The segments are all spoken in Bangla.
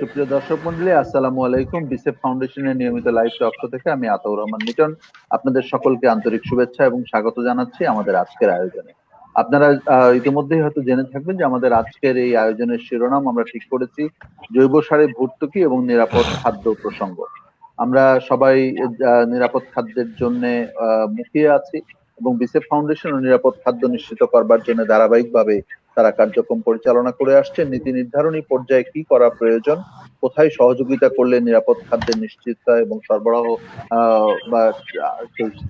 সুপ্রিয় দর্শক মন্ডলী, আসসালামু আলাইকুম। বিসেফ ফাউন্ডেশনের নিয়মিত লাইভ টক শো থেকে আমি আতাউর রহমান মিটন আপনাদের সকলকে আন্তরিক শুভেচ্ছা এবং স্বাগত জানাচ্ছি আমাদের আজকের আয়োজনে। আপনারা ইতিমধ্যেই হয়তো জেনে থাকবেন যে আমাদের আজকের এই আয়োজনের শিরোনাম আমরা ঠিক করেছি জৈব সারে ভর্তুকি এবং নিরাপদ খাদ্য প্রসঙ্গ। আমরা সবাই নিরাপদ খাদ্যের জন্য মুখিয়ে আছি এবং বিসেফ ফাউন্ডেশন নিরাপদ খাদ্য নিশ্চিত করবার জন্য ধারাবাহিকভাবে তারা কার্যক্রম পরিচালনা করে আসছে। নীতি নির্ধারণী পর্যায়ে কি করা প্রয়োজন, কোথায় সহযোগিতা করলে নিরাপদ খাদ্যের নিশ্চিততা এবং সরবরাহ বা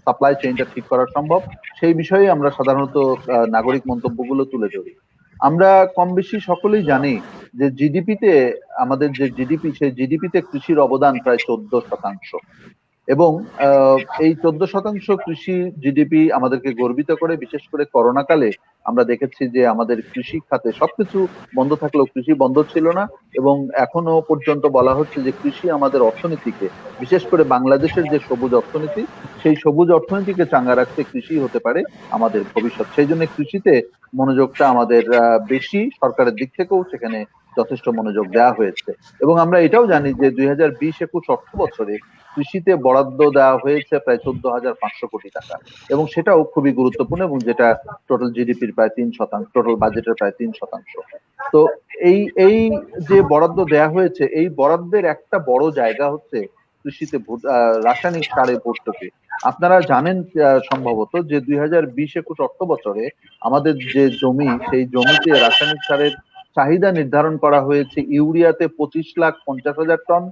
সাপ্লাই চেইনটা ঠিক করা সম্ভব, সেই বিষয়ে আমরা সাধারণত নাগরিক মন্তব্যগুলো তুলে ধরি। আমরা কম বেশি সকলেই জানি যে জিডিপিতে, আমাদের যে জিডিপি, সেই জিডিপিতে কৃষির অবদান প্রায় 14%। এবং এই 14% কৃষি জিডিপি আমাদেরকে গর্বিত করে। বিশেষ করে করোনা কালে আমরা দেখেছি যে আমাদের কৃষি খাতে সবকিছু বন্ধ থাকলেও কৃষি বন্ধ ছিল না, এবং এখনো পর্যন্ত বলা হচ্ছে যে কৃষি আমাদের অর্থনীতিকে, বিশেষ করে বাংলাদেশের যে সবুজ অর্থনীতি, সেই সবুজ অর্থনীতিকে চাঙ্গা রাখতে কৃষি হতে পারে আমাদের ভবিষ্যৎ। সেই জন্য কৃষিতে মনোযোগটা আমাদের বেশি, সরকারের দিক থেকেও সেখানে যথেষ্ট মনোযোগ দেওয়া হয়েছে। এবং আমরা এটাও জানি যে 2020-21 অর্থ বছরে কৃষিতে বরাদ্দ দেওয়া হয়েছে প্রায় 14,500 কোটি টাকা, এবং সেটাও খুবই গুরুত্বপূর্ণ, এবং যেটা টোটাল জিডিপির প্রায় 3%, টোটাল বাজেটের প্রায় 3%। তো এই এই যে বরাদ্দ দেয়া হয়েছে, এই বরাদ্দের একটা বড় জায়গা হচ্ছে কৃষিতে রাসায়নিক সারে ভর্তুকি। আপনারা জানেন সম্ভবত যে 2020-21 অর্থ বছরে আমাদের যে জমি, সেই জমিতে রাসায়নিক সারের চাহিদা নির্ধারণ করা হয়েছে ইউরিয়াতে 25,50,000 টন,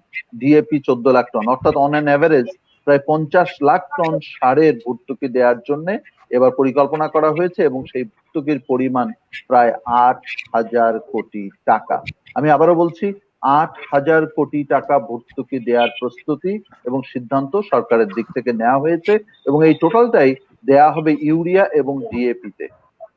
ডিএপি 14 লাখ টন, অর্থাৎ অন অ্যান অ্যাভারেজ প্রায় 50 লাখ টন সারের ভর্তুকি দেওয়ার জন্য এবার পরিকল্পনা করা হয়েছে, এবং সেই ভর্তুকির পরিমাণ প্রায় 8,000 কোটি টাকা। আমি আবারও বলছি, 8,000 কোটি টাকা ভর্তুকি দেওয়ার প্রস্তুতি এবং সিদ্ধান্ত সরকারের দিক থেকে নেওয়া হয়েছে, এবং এই টোটালটাই দেয়া হবে ইউরিয়া এবং ডিএপি তে।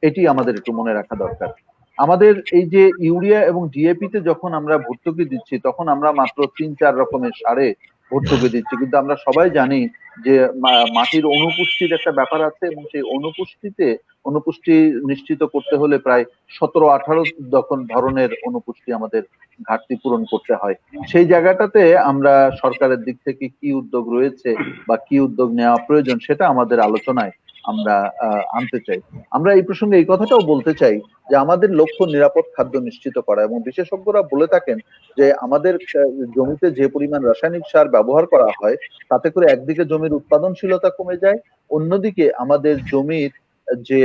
এটি আমাদের একটু মনে রাখা দরকার। আমাদের এই যে ইউরিয়া এবং ডিএপি তে যখন আমরা ভর্তুকি দিচ্ছি, তখন আমরা মাত্র 3-4 রকমের সারে ভর্তুকি দিচ্ছি, কিন্তু আমরা সবাই জানি যে মাটির অনুপুষ্টির একটা ব্যাপার আছে, এবং সেই অনুপুষ্টি নিশ্চিত করতে হলে প্রায় 17-18 ধরনের অনুপুষ্টি আমাদের ঘাটতি পূরণ করতে হয়। সেই জায়গাটাতে আমরা সরকারের দিক থেকে কি উদ্যোগ রয়েছে বা কি উদ্যোগ নেওয়া প্রয়োজন, সেটা আমাদের আলোচনায় আমরা আনতে চাই। আমরা এই প্রসঙ্গে এই কথাটাও বলতে চাই যে আমাদের লক্ষ্য নিরাপদ খাদ্য নিশ্চিত করা, এবং বিশেষজ্ঞরা বলে থাকেন যে আমাদের জমিতে যে পরিমাণ রাসায়নিক সার ব্যবহার করা হয়, তাতে করে একদিকে জমির উৎপাদনশীলতা কমে যায়, অন্যদিকে আমাদের জমির যে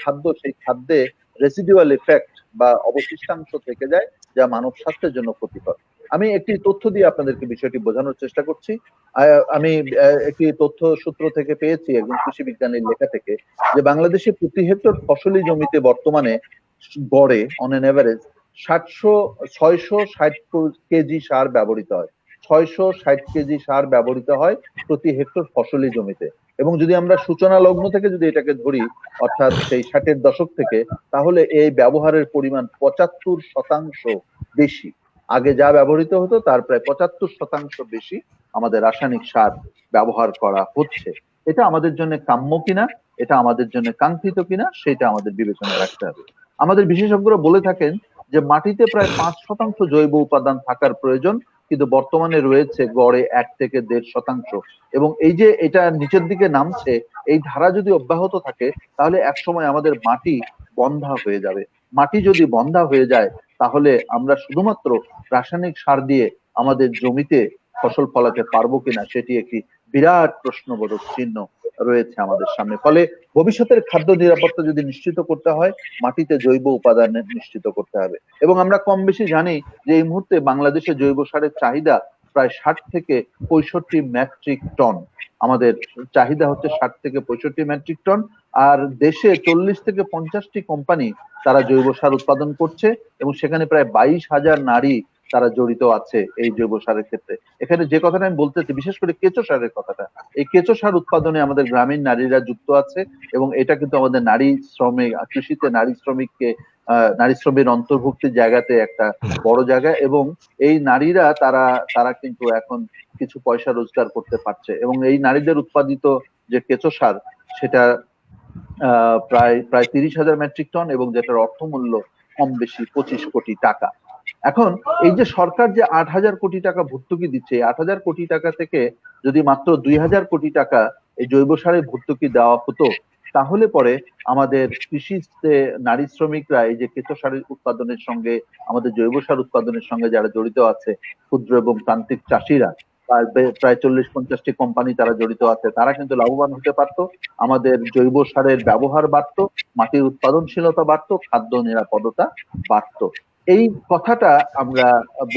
খাদ্য, সেই খাদ্যে রেসিডুয়াল এফেক্ট বা অবশিষ্টাংশ থেকে যায়, যা মানব স্বাস্থ্যের জন্য ক্ষতিকর। আমি একটি তথ্য দিয়ে আপনাদেরকে বিষয়টি বোঝানোর চেষ্টা করছি। আমি একটি তথ্য সূত্র থেকে পেয়েছি, একজন কৃষি বিজ্ঞানীর লেখা থেকে, যে বাংলাদেশে প্রতি হেক্টর ফসলি জমিতে বর্তমানে গড়ে অন এন এভারেজ 660 কেজি সার ব্যবহৃত হয়। 660 কেজি সার ব্যবহৃত হয় প্রতি হেক্টর ফসলি জমিতে। এবং যদি আমরা সূচনা লগ্ন থেকে যদি এটাকে ধরি, অর্থাৎ সেই 60-এর দশক থেকে, তাহলে এই ব্যবহারের পরিমাণ 75% বেশি। আগে যা ব্যবহৃত হতো তার প্রায় 75% বেশি আমাদের রাসায়নিক সার ব্যবহার করা হচ্ছে। এটা আমাদের জন্য কাম্য কিনা, এটা আমাদের জন্য কাঙ্ক্ষিত কিনা, সেটা আমাদের বিবেচনায় রাখতে হবে। আমাদের বিশেষজ্ঞরা বলে থাকেন যে মাটিতে প্রায় 5% জৈব উপাদান থাকার প্রয়োজন, কিন্তু বর্তমানে রয়েছে গড়ে 1 থেকে 1.5%। এবং এই যে এটা নিচের দিকে নামছে, এই ধারা যদি অব্যাহত থাকে, তাহলে একসময় আমাদের মাটি বন্ধা হয়ে যাবে। মাটি যদি বন্ধা হয়ে যায়, তাহলে আমরা শুধুমাত্র রাসায়নিক সার দিয়ে আমাদের জমিতে ফসল ফলাতে পারবো কিনা, সেটি একটি বিরাট প্রশ্নবোধক চিহ্ন রয়েছে আমাদের সামনে। ফলে ভবিষ্যতের খাদ্য নিরাপত্তা যদি নিশ্চিত করতে হয়, মাটিতে জৈব উপাদান নিশ্চিত করতে হবে। এবং আমরা কম বেশি জানি যে এই মুহূর্তে বাংলাদেশে জৈব সারের চাহিদা প্রায় 60 থেকে 65 মেট্রিক টন। আমাদের চাহিদা হচ্ছে 60 থেকে 65 মেট্রিক টন। আর দেশে 40 থেকে 50টি কোম্পানি তারা জৈব সার উৎপাদন করছে, এবং সেখানে প্রায় 22,000 নারী তারা জড়িত আছে এই জৈব সারের ক্ষেত্রে। এখানে যে কথাটা আমি বলতেছি, বিশেষ করে কেঁচো সারের কথাটা, এই কেঁচো সার উৎপাদনে আমাদের গ্রামীণ নারীরা যুক্ত আছে, এবং এটা কিন্তু আমাদের নারী শ্রমিক, কৃষিতে নারী শ্রমিককে নারী শ্রমের অন্তর্ভুক্তির জায়গাতে একটা বড় জায়গা। এবং এই নারীরা তারা তারা কিন্তু এখন কিছু পয়সা রোজগার করতে পারছে, এবং এই নারীদের উৎপাদিত যে কেঁচো সার, সেটা প্রায় 30,000 মেট্রিক টন, এবং যেটার অর্থমূল্য কম বেশি 25 কোটি টাকা। এখন এই যে সরকার যে 8,000 কোটি টাকা ভর্তুকি দিচ্ছে, 8,000 কোটি টাকা থেকে যদি মাত্র 2,000 কোটি টাকা এই জৈব সারে ভর্তুকি দেওয়া হতো, তাহলে পরে আমাদের কৃষিতে নারী শ্রমিকরা এই যে কেঁচো সার উৎপাদনের সঙ্গে, আমাদের জৈব সার উৎপাদনের সঙ্গে যারা জড়িত আছে, ক্ষুদ্র এবং প্রান্তিক চাষিরা, প্রায় 40-50টি কোম্পানি তারা জড়িত আছে, তারা কিন্তু লাভবান হতে পারতো, আমাদের জৈব সারের ব্যবহার বাড়তো, মাটির উৎপাদনশীলতা বাড়তো, খাদ্য নিরাপদতা বাড়তো। এই কথাটা আমরা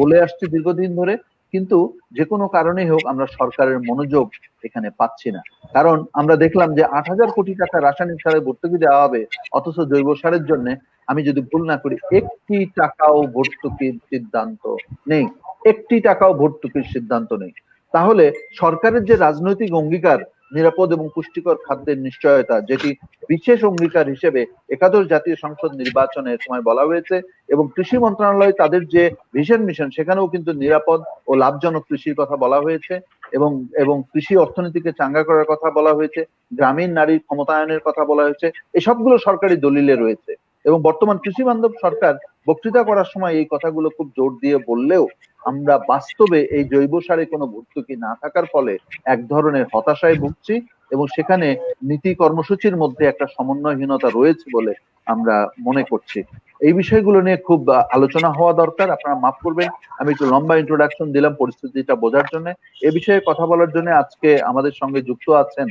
বলে আসছি দীর্ঘদিন ধরে, কিন্তু যে কোনো কারণেই হোক আমরা সরকারের মনোযোগ এখানে পাচ্ছি না। কারণ আমরা দেখলাম যে 8,000 কোটি টাকা রাসায়নিক সারে ভর্তুকি দেওয়া হবে, অথচ জৈব সারের জন্য, আমি যদি ভুল না করি, 1টি টাকাও ভর্তুকির সিদ্ধান্ত নেই। 1টি টাকাও ভর্তুকির সিদ্ধান্ত নেই। তাহলে সরকারের যে রাজনৈতিক অঙ্গীকার নিরাপদ এবং পুষ্টিকর খাদ্যের নিশ্চয়তা, যেটি বিশেষ অঙ্গীকার হিসেবে একাদশ জাতীয় সংসদ নির্বাচনের সময় বলা হয়েছে, এবং কৃষি মন্ত্রণালয় তাদের যে ভিশন মিশন, সেখানেও কিন্তু নিরাপদ ও লাভজনক কৃষির কথা বলা হয়েছে, এবং এবং কৃষি অর্থনীতিকে চাঙ্গা করার কথা বলা হয়েছে, গ্রামীণ নারীর ক্ষমতায়নের কথা বলা হয়েছে, এই সবগুলো সরকারি দলিলে রয়েছে। এবং বর্তমান কৃষি বান্ধব সরকার বক্তৃতা করার সময় এই কথাগুলো খুব জোর দিয়ে বললেও আমরা বাস্তবে এই জৈব সারে কোনো ভর্তুকি না থাকার ফলে এক ধরনের হতাশায় ভুগছি, এবং সেখানে নীতি কর্মসূচির মধ্যে একটা সমন্বয়হীনতা রয়েছে বলে আমরা মনে করছি। এই বিষয়গুলো নিয়ে খুব আলোচনা হওয়া দরকার। আপনারা মাফ করবেন, আমি একটু লম্বা ইন্ট্রোডাকশন দিলাম পরিস্থিতিটা বোঝার জন্য। এ বিষয়ে কথা বলার জন্য আজকে আমাদের সঙ্গে যুক্ত আছেন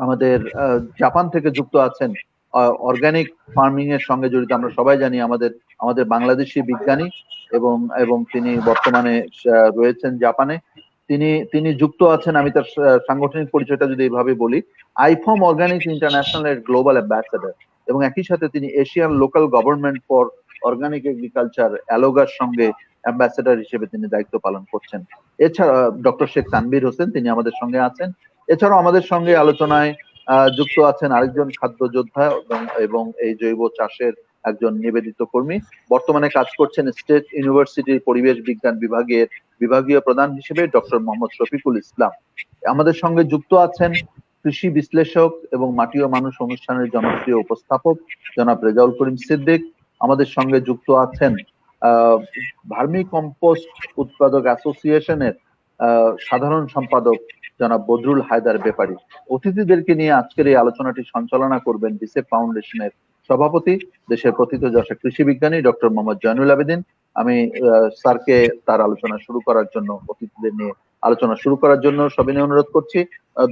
আমাদের জাপান থেকে যুক্ত আছেন অর্গানিক ফার্মিং এর সঙ্গে জড়িত, আমরা সবাই জানি, আমাদের বাংলাদেশি বিজ্ঞানী, এবং তিনি বর্তমানে রয়েছেন জাপানে। তিনি যুক্ত আছেন, আমি তার সাংগঠনিক পরিচয়টা যদি এইভাবে বলি, আইফম অর্গানিক ইন্টারন্যাশনাল এর গ্লোবাল অ্যাম্বাসেডর, এবং একই সাথে তিনি Asian local government for organic agriculture অ্যালোগার সঙ্গে অ্যাম্বাসেডর হিসেবে তিনি দায়িত্ব পালন করছেন। এছাড়া ডক্টর শেখ তানভীর হোসেন, তিনি আমাদের সঙ্গে আছেন। এছাড়াও আমাদের সঙ্গে আলোচনায় যুক্ত আছেন আরেকজন খাদ্য যোদ্ধা এবং এই জৈব চাষের একজন নিবেদিত কর্মী, বর্তমানে কাজ করছেন স্টেট ইউনিভার্সিটির পরিবেশ বিজ্ঞান বিভাগের বিভাগীয় প্রধান হিসেবে, ডক্টর মোহাম্মদ শফিকুল ইসলাম। আমাদের সঙ্গে যুক্ত আছেন কৃষি বিশ্লেষক এবং মাটি ও মানুষ অনুষ্ঠানের জনপ্রিয় উপস্থাপক জনাব রেজাউল করিম সিদ্দিক। আমাদের সঙ্গে যুক্ত আছেন ভার্মি কম্পোস্ট উৎপাদক অ্যাসোসিয়েশনের সাধারণ সম্পাদক জনাব বদরুল হায়দার ব্যাপারী। অতিথিদেরকে নিয়ে আজকের এই আলোচনাটি সঞ্চালনা করবেন বিসেফ ফাউন্ডেশনের সভাপতি, দেশের প্রথিতযশা কৃষি বিজ্ঞানী ডক্টর মোহাম্মদ জয়নুল আবেদিন। আমি স্যারকে তার আলোচনা শুরু করার জন্য, অতিথিদের নিয়ে আলোচনা শুরু করার জন্য সবিনয় অনুরোধ করছি।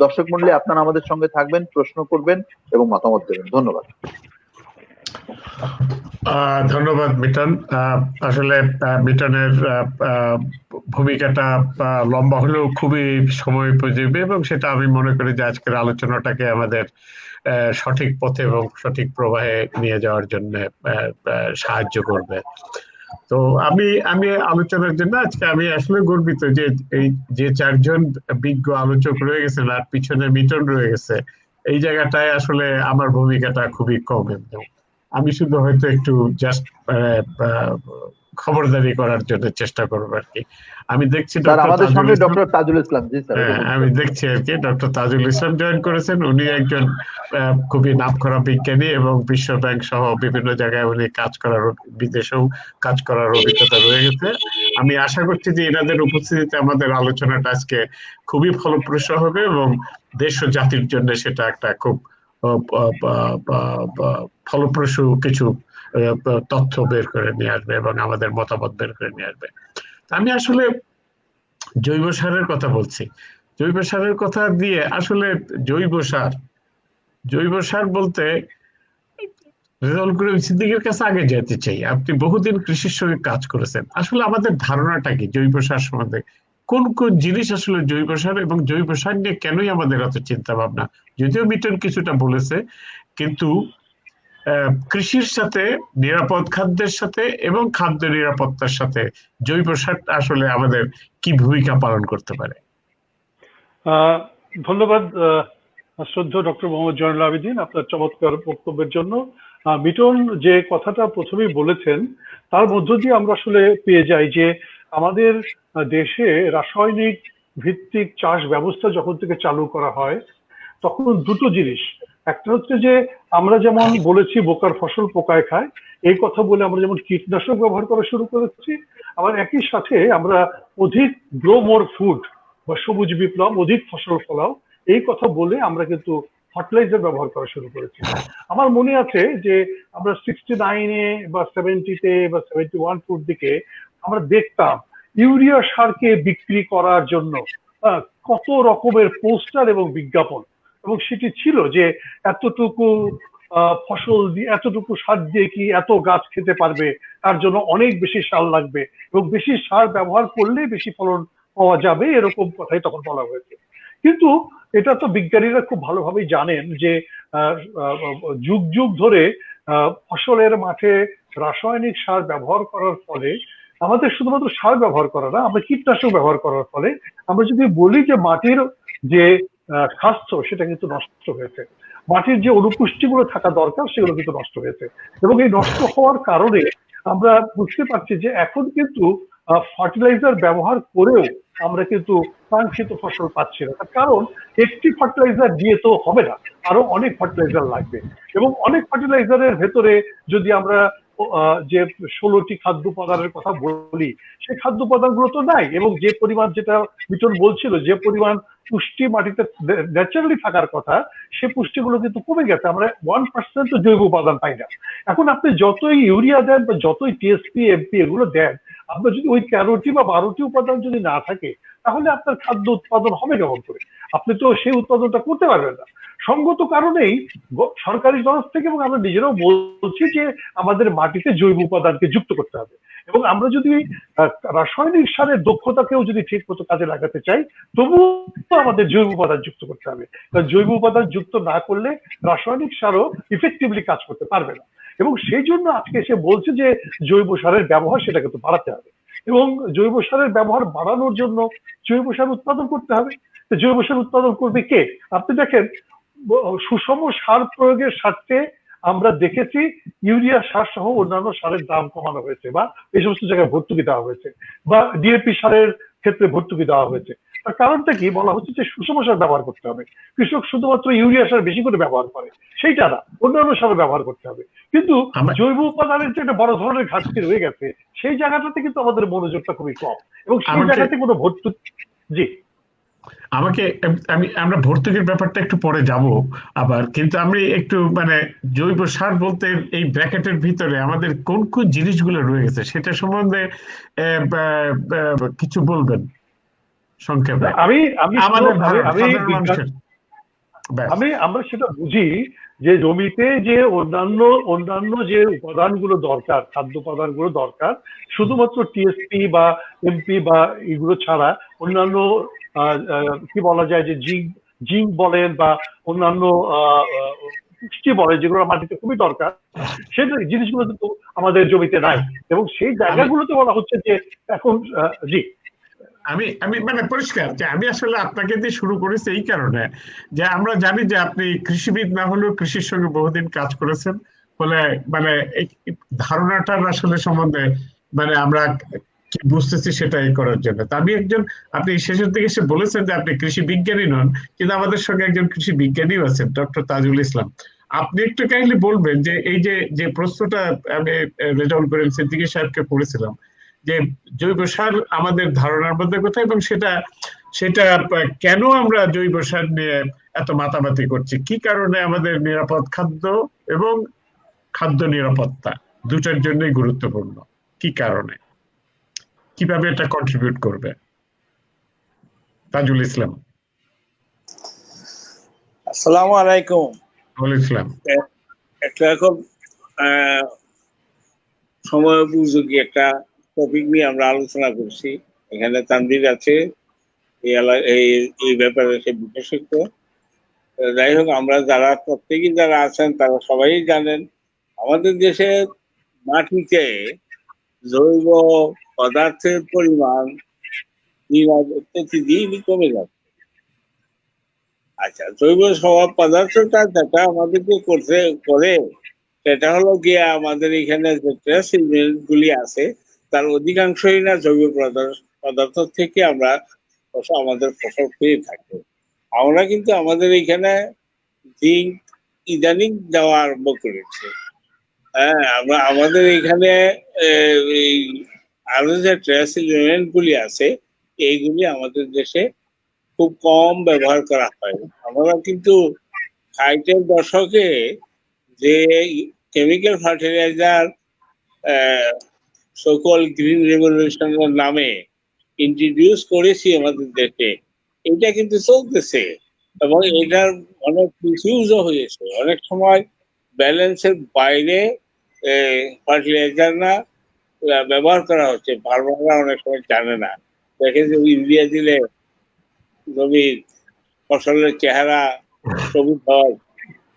দর্শক মণ্ডলী, আপনারা আমাদের সঙ্গে থাকবেন, প্রশ্ন করবেন এবং মতামত দেবেন। ধন্যবাদ। ধন্যবাদ মিটন। আসলে মিটনের ভূমিকাটা লম্বা হলেও খুবই সময় উপযোগী, এবং সেটা আমি মনে করি যে আজকের আলোচনাটাকে আমাদের সঠিক পথে এবং সঠিক প্রবাহে নিয়ে যাওয়ার জন্য সাহায্য করবে। তো আমি আলোচনার জন্য আজকে আমি আসলে গর্বিত যে এই যে 4 জন বিজ্ঞ আলোচক রয়ে গেছেন আর পিছনে মিটন রয়ে গেছে, এই জায়গাটায় আসলে আমার ভূমিকাটা খুবই কম। আমি শুধু হয়তো একটু জাস্ট খবরদারি করার জন্য চেষ্টা করবো আর কি। আমি দেখছি আমাদের সঙ্গে ডক্টর তাজুল ইসলাম, জি স্যার, আমি দেখছি আর কি ডক্টর তাজুল ইসলাম জয়েন করেছেন। উনি একজন খুবই নামকরা বিজ্ঞানী এবং বিশ্ব ব্যাংক সহ বিভিন্ন জায়গায় উনি কাজ করার, বিদেশেও কাজ করার অভিজ্ঞতা রয়ে গেছে। আমি আশা করছি যে এনাদের উপস্থিতিতে আমাদের আলোচনাটা আজকে খুবই ফলপ্রসূ হবে এবং দেশ ও জাতির জন্য সেটা একটা খুব ফলপ্রসূ কিছু তথ্য বের করে নিয়ে আসবে এবং আমাদের মতামত বের করে নিয়ে আসবে। আমি আসলে জৈব সারের কথা বলছি। জৈব সারের কথা দিয়ে আসলে জৈব সার বলতে রেজাউল করিম সিদ্দিকের কাছে আগে যেতে চাই। আপনি বহুদিন কৃষির সঙ্গে কাজ করেছেন, আসলে আমাদের ধারণাটা কি জৈব সার সম্বন্ধে? কোন কোন জিনিস আসলে জৈব সার, এবং জৈব সার নিয়ে কেনই আমাদের এত চিন্তা ভাবনা? যদিও মিটন কিছুটা বলেছে, কিন্তু কৃষির সাথে, নিরাপদ খাদ্যের সাথে এবং খাদ্য নিরাপত্তার সাথে জৈব সার আসলে আমাদের কি ভূমিকা পালন করতে পারে? ধন্যবাদ শ্রদ্ধেয় ডক্টর মোহাম্মদ জয়নুল আবেদিন আপনার চমৎকার বক্তব্যের জন্য। মিটন যে কথাটা প্রথমেই বলেছেন তার মধ্য দিয়ে আমরা আসলে পেয়ে যাই যে আমাদের দেশে রাসায়নিক ভিত্তিক চাষ ব্যবস্থা যখন থেকে চালু করা হয় তখন দুটো জিনিস, একটা হচ্ছে যে আমরা যেমন বলেছি বোকার ফসল পোকায় খায়, এই কথা বলে আমরা যেমন কীটনাশক ব্যবহার করা শুরু করেছি, আবার একই সাথে আমরা অধিক গ্রো মোর ফুড বা সবুজ বিপ্লব, অধিক ফসল ফলাও, এই কথা বলে আমরা কিন্তু ফার্টিলাইজার ব্যবহার করা শুরু করেছি। আমার মনে আছে যে আমরা 69-এ বা 70-তে বা 71 দিকে আমরা দেখতাম ইউরিয়া সারকে বিক্রি করার জন্য কত রকমের পোস্টার এবং বিজ্ঞাপন, এবং সেটি ছিল যে এতটুকু ফসল দিয়ে, এতটুকু সার দিয়ে কি এত গাছ খেতে পারবে, তার জন্য অনেক বেশি সার লাগবে এবং বেশি সার ব্যবহার করলে বেশি ফলন পাওয়া যাবে, এরকম কথাই তখন বলা হয়েছে। কিন্তু এটা তো বিজ্ঞানীরা খুব ভালোভাবেই জানেন যে যুগ যুগ ধরে ফসলের মাঠে রাসায়নিক সার ব্যবহার করার ফলে, আমাদের শুধুমাত্র সার ব্যবহার করা না, আমরা কীটনাশক ব্যবহার করার ফলে আমরা যদি বলি যে মাটির যে স্বাস্থ্য সেটা কিন্তু নষ্ট হয়েছে, মাটির যে অনুপুষ্টিগুলো থাকা দরকার সেগুলো কিন্তু নষ্ট হয়েছে। এবং এই নষ্ট হওয়ার কারণে আমরা বুঝতে পারছি যে এখন কিন্তু ফার্টিলাইজার ব্যবহার করেও আমরা কিন্তু কাঙ্ক্ষিত ফসল পাচ্ছি না। তার কারণ একটি ফার্টিলাইজার দিয়ে তো হবে না, আরো অনেক ফার্টিলাইজার লাগবে, এবং অনেক ফার্টিলাইজারের ভেতরে যদি আমরা যে 16টি খাদ্য উপাদানের কথা বলি, সেই খাদ্য উপাদানগুলো তো নাই, এবং যে পরিমাণ, যেটা মিটন বলছিল, যে পরিমাণ পুষ্টি মাটিতে ন্যাচারালি থাকার কথা, সে পুষ্টিগুলো কিন্তু কমে গেছে। আমরা 1% জৈব উপাদান পাই না। এখন আপনি যতই ইউরিয়া দেন বা যতই টিএসপি, এমপি এগুলো দেন, আপনার যদি ওই 13টি বা 12টি উপাদান যদি না থাকে, তাহলে আপনার খাদ্য উৎপাদন হবে কেমন করে? আপনি তো সেই উৎপাদনটা করতে পারবেন না। সঙ্গত কারণেই সরকারি তরফ থেকে এবং আমরা নিজেরাও বলছি যে আমাদের মাটিতে জৈব উপাদানকে যুক্ত করতে হবে, এবং আমরা যদি রাসায়নিক সারের দক্ষতাকেও যদি ঠিক মতো কাজে লাগাতে চাই, তবুও আমাদের জৈব উপাদান যুক্ত করতে হবে। কারণ জৈব উপাদান যুক্ত না করলে রাসায়নিক সারও ইফেক্টিভলি কাজ করতে পারবে না। এবং সেই জন্য আজকে সে বলছে যে জৈব সারের ব্যবহার সেটা কিন্তু বাড়াতে হবে, এবং জৈব সারের ব্যবহার বাড়ানোর জন্য জৈব সার উৎপাদন করতে হবে। জৈব সার উৎপাদন করবে কে? আপনি দেখেন, সুষম সার প্রয়োগের স্বার্থে আমরা দেখেছি ইউরিয়া সার সহ অন্যান্য সারের দাম কমানো হয়েছে, বা এই সমস্ত জায়গায় ভর্তুকি দেওয়া হয়েছে, বা ডিএপি সারের ক্ষেত্রে ভর্তুকি দেওয়া হয়েছে। তার কারণটা কি? বলা হচ্ছে যে সুষম সার ব্যবহার করতে হবে। কৃষক শুধুমাত্র ইউরিয়া সার বেশি করে ব্যবহার করে সেইটা না, অন্যান্য সার ব্যবহার করতে হবে। কিন্তু জৈব উপাদানের যে একটা বড় ধরনের ঘাটতি রয়ে গেছে, সেই জায়গাটাতে কিন্তু আমাদের মনোযোগটা খুবই কম, এবং সেই জায়গাতে কোনো ভর্তুকি। জি, আমরা ভর্তুকির ব্যাপারটা একটু পরে যাব আবার, কিন্তু আমি একটু মানে জৈব সার বলতে এই ব্র্যাকেটের ভিতরে আমাদের কোন কোন জিনিসগুলো রয়ে গেছে সেটা সম্বন্ধে কিছু বলবেন সংক্ষেপে। আমরা সেটা বুঝি যে জমিতে যে অন্যান্য যে উপাদানগুলো দরকার, খাদ্য উপাদানগুলো দরকার, শুধুমাত্র টিএসপি বা এমপি বা এগুলো ছাড়া অন্যান্য কি বলা যায় যে জিঙ্ক বলেন বা অন্যান্য পুষ্টি বলেন, যেগুলো মাটিতে খুবই দরকার, সেই জিনিসগুলো কিন্তু আমাদের জমিতে নাই, এবং সেই জায়গাগুলোতে বলা হচ্ছে যে এখন। জি, আমি মানে পরিষ্কার যে আমি আসলে আপনাকে দিয়ে শুরু করেছি এই কারণে যে আমরা জানি যে আপনি কৃষিবিদ না হলেও কৃষির সঙ্গে বহুদিন কাজ করেছেন, ফলে মানে ধারণাটার আসলে সম্বন্ধে মানে আমরা কি বুঝতেছি সেটাই করার জন্য। আমি একজন, আপনি শেষের দিকে এসে বলেছেন যে আপনি কৃষি বিজ্ঞানী নন, কিন্তু আমাদের সঙ্গে একজন কৃষি বিজ্ঞানীও আছেন, ডক্টর তাজুল ইসলাম। আপনি একটু কাইন্ডলি বলবেন যে এই যে প্রশ্নটা আমি রেজাউল করিম সিদ্দিকী সাহেবকে করেছিলাম যে জৈব সার আমাদের ধারণার মধ্যে কোথায়, এবং সেটা কেন আমরা জৈব সার নিয়ে এত মাতামাতি করছি, কি কারণে আমাদের নিরাপদ খাদ্য এবং খাদ্য নিরাপত্তা দুটার জন্যই গুরুত্বপূর্ণ, কি কারণে, কিভাবে এটা কন্ট্রিবিউট করবে? তাজুল ইসলাম। আসসালামু আলাইকুম। ওয়ালাইকুম আসসালাম। একটা খুব সময় উপযোগী একটা টপিক নিয়ে আমরা আলোচনা করছি। এখানে তানভীর আছে, এই ব্যাপারে সে বিশেষজ্ঞ। যাই হোক, আমরা যারা প্রত্যেকেই যারা আছেন তারা সবাই জানেন আমাদের দেশে মাটিতে জৈব পদার্থের পরিমাণ প্রতিদিনই কমে যাচ্ছে। আচ্ছা, জৈব পদার্থটা যেটা আমাদেরকে করে সেটা হলো গিয়ে আমাদের এখানে যে ট্রেস এলিমেন্ট গুলি আছে তার অধিকাংশই না জৈব পদার্থ থেকে আমরা আমাদের ফসল পেয়ে থাকি। আমরা কিন্তু আমাদের এখানে জিঙ্ক ইদানিং দেওয়া আরম্ভ করেছে। হ্যাঁ, আমাদের এখানে এই আরো যে ট্রেস এলিমেন্ট গুলি আছে এইগুলি আমাদের দেশে খুব কম ব্যবহার করা হয়। আমরা কিন্তু 60-এর দশকে যে কেমিক্যাল ফার্টিলাইজার সকল গ্রিন রেভলিউশনের নামে ইন্ট্রোডিউস করেছি আমাদের দেশে, এটা কিন্তু চলতেছে এবং এটার অনেক মিসইউজও হয়েছে। অনেক সময় ব্যালেন্সের বাইরে ফার্টিলাইজার না ব্যবহার করা হচ্ছে, ফার্মাররা অনেক সময় জানে না, দেখে যে ইউরিয়া দিলে জমির ফসলের চেহারা সবুজ হয়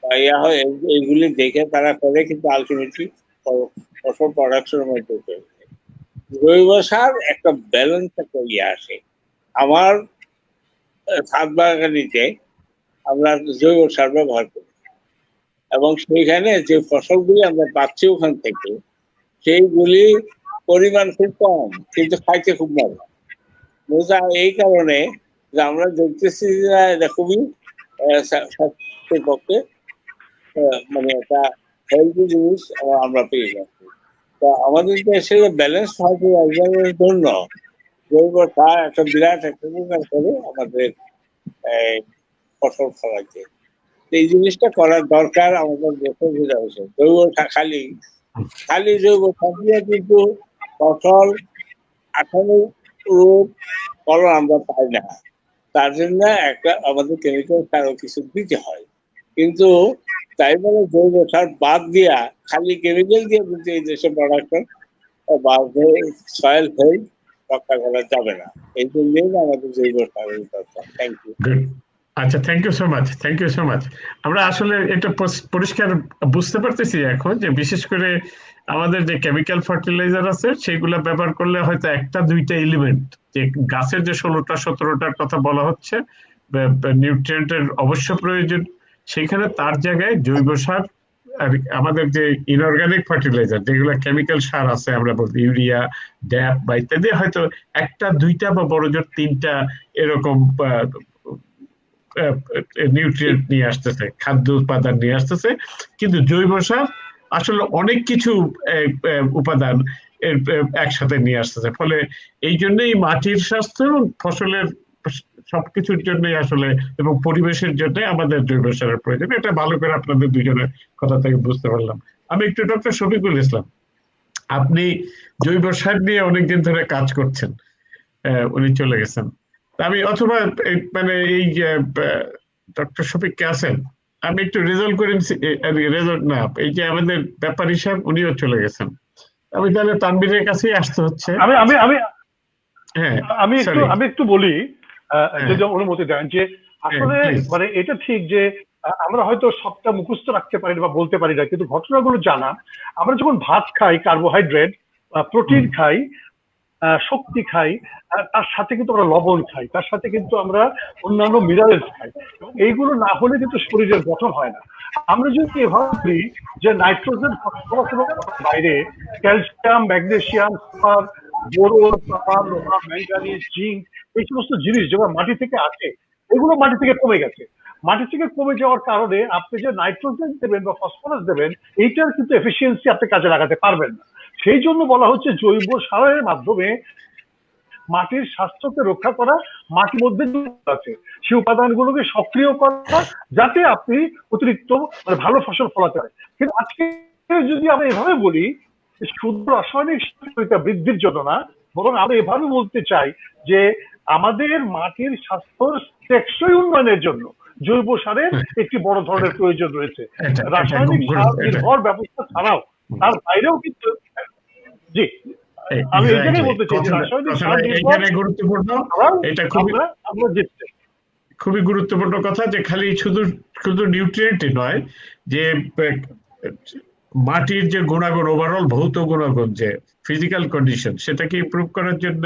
বা ইয়া হয়, এইগুলি দেখে তারা করে, কিন্তু আলটিমেটলি ফসল প্রোডাকশনের মধ্যে জৈব সার একটা ব্যালেন্স একটা ইয়ে আসে। আমার ছাদ বাগানিতে আমরা জৈব সার ব্যবহার করি এবং সেইখানে যে ফসলগুলি আমরা পাচ্ছি ওখান থেকে সেইগুলি পরিমাণ খুব কম, কিন্তু খাইতে খুব মজা মজা। এই কারণে যে আমরা দেখতেছি যে এটা খুবই স্বাস্থ্যের পক্ষে মানে একটা হেলদি জিনিস আমরা পেয়ে যাচ্ছি। তা আমাদের দেশে ব্যালেন্স ফার্টিলাইজারের জন্য জৈব সার একটা বিরাট একটা ভূমিকা করে আমাদের ফসল ফলাইতে। এই জিনিসটা করার দরকার আমাদের দেশে বোঝা হয়েছে। জৈব সার খালি জৈব সার দিয়ে কিন্তু ফসল আঠানো রোগ ফলন আমরা পাই না, তার জন্য একটা আমাদের কেমিক্যাল সারও কিছু দিতে হয়। কিন্তু তাই বলে জৈব সার বাদ দিয়া খালি কেমিক্যাল দিয়ে কিন্তু এই দেশে প্রোডাকশন বা সয়েল হেলথ রক্ষা করা যাবে না। এই জন্যই আমাদের জৈব সারের দরকার। Thank you. আচ্ছা, thank you so much, thank you so much. আমরা আসলে এটা পরিষ্কার বুঝতে পারতেছি এখন যে বিশেষ করে আমাদের যে কেমিক্যাল ফার্টিলাইজার আছে সেগুলো ব্যবহার করলে হয়তো একটা দুইটা এলিমেন্ট, যে গাছের যে 16টা 17টার কথা বলা হচ্ছে নিউট্রিয়েন্টের অবশ্য প্রয়োজন, সেখানে তার জায়গায় জৈব সার আর আমাদের যে ইনঅর্গানিক ফার্টিলাইজার যেগুলো কেমিক্যাল সার আছে আমরা বলতে ইউরিয়া, ড্যাপ বা ইত্যাদি, হয়তো একটা দুইটা বা বড় জোর তিনটা এরকম নিউট্রিয়েন্ট নিয়ে আসতেছে, খাদ্য উপাদান নিয়ে আসতেছে। কিন্তু জৈব সার আসলে অনেক কিছু উপাদান একসাথে নিয়ে আসতেছে, ফলে এই জন্যই মাটির স্বাস্থ্য এবং ফসলের সবকিছুর জন্যই আসলে এবং পরিবেশের জন্য আমাদের জৈব সারের প্রয়োজন। এটা ভালো করে আপনাদের দুজনের কথা থেকে বুঝতে পারলাম। আমি একটু ডক্টর শফিকুল ইসলাম, আপনি জৈব সার নিয়ে অনেকদিন ধরে কাজ করছেন, উনি চলে গেছেন, আমি অথবা মানে এই যে ডক্টর শফিক কে আছেন, আমি একটু রেজাল্ট করে রেজাল্ট না, এই যে আমাদের ব্যাপারী সাহেব উনিও চলে গেছেন, আমি তাহলে তানভীরের কাছেই আসতে হচ্ছে। আমি একটু বলি যদি অনুমতি দেন, যে আসলে মানে এটা ঠিক যে আমরা হয়তো সবটা মুখস্থ রাখতে পারি বা বলতে পারি না, কিন্তু ঘটনাগুলো জানা। আমরা যখন ভাত খাই, কার্বোহাইড্রেট, প্রোটিন খাই, শক্তি খাই, তার সাথে কিন্তু আমরা লবণ খাই, তার সাথে কিন্তু আমরা অন্যান্য মিনারেলস খাই। এইগুলো না হলে কিন্তু শরীরের গঠন হয় না। আমরা যদি এভাবে বলি যে নাইট্রোজেন, ফসফরাস বাইরে calcium, magnesium, super, boron, copper, লোহা, ম্যাঙ্গানিজ, জিঙ্ক, এই সমস্ত জিনিস যেগুলো মাটি থেকে আসে, এগুলো মাটি থেকে কমে গেছে। মাটি থেকে কমে যাওয়ার কারণে আপনি যে নাইট্রোজেন দেবেন বা ফসফরাস দেবেন, এইটার কিন্তু এফিসিয়েন্সি আপনি কাজে লাগাতে পারবেন না। সেই জন্য বলা হচ্ছে জৈব সারের মাধ্যমে মাটির স্বাস্থ্যকে রক্ষা করা, মাটির মধ্যে আছে সেই উপাদানগুলোকে সক্রিয় করা, যাতে আপনি অতিরিক্ত মানে ভালো ফসল ফলাতে পারেন। কিন্তু আজকে যদি আমরা এভাবে বলি, শুদ্ধ রাসায়নিক বৃদ্ধির জন্য না, বরং আমরা এভাবে বলতে চাই যে আমাদের মাটির স্বাস্থ্যর টেকসই উন্নয়নের জন্য জৈব সারের একটি বড় ধরনের প্রয়োজন রয়েছে। রাসায়নিক সার নির্ভর ব্যবস্থা ছাড়াও তার বাইরেও কিন্তু, জি আমি এখানে বলতে চাই যে রাসায়নিক সার গুরুত্বপূর্ণ, এটা খুবই গুরুত্বপূর্ণ কথা, যে খালি শুধু নিউট্রিয়েন্টই নয়, যে মাটির যে গুণাগুণ, ওভারঅল ভৌত গুণাগুণ, যে ফিজিক্যাল কন্ডিশন, সেটাকে ইমপ্রুভ করার জন্য,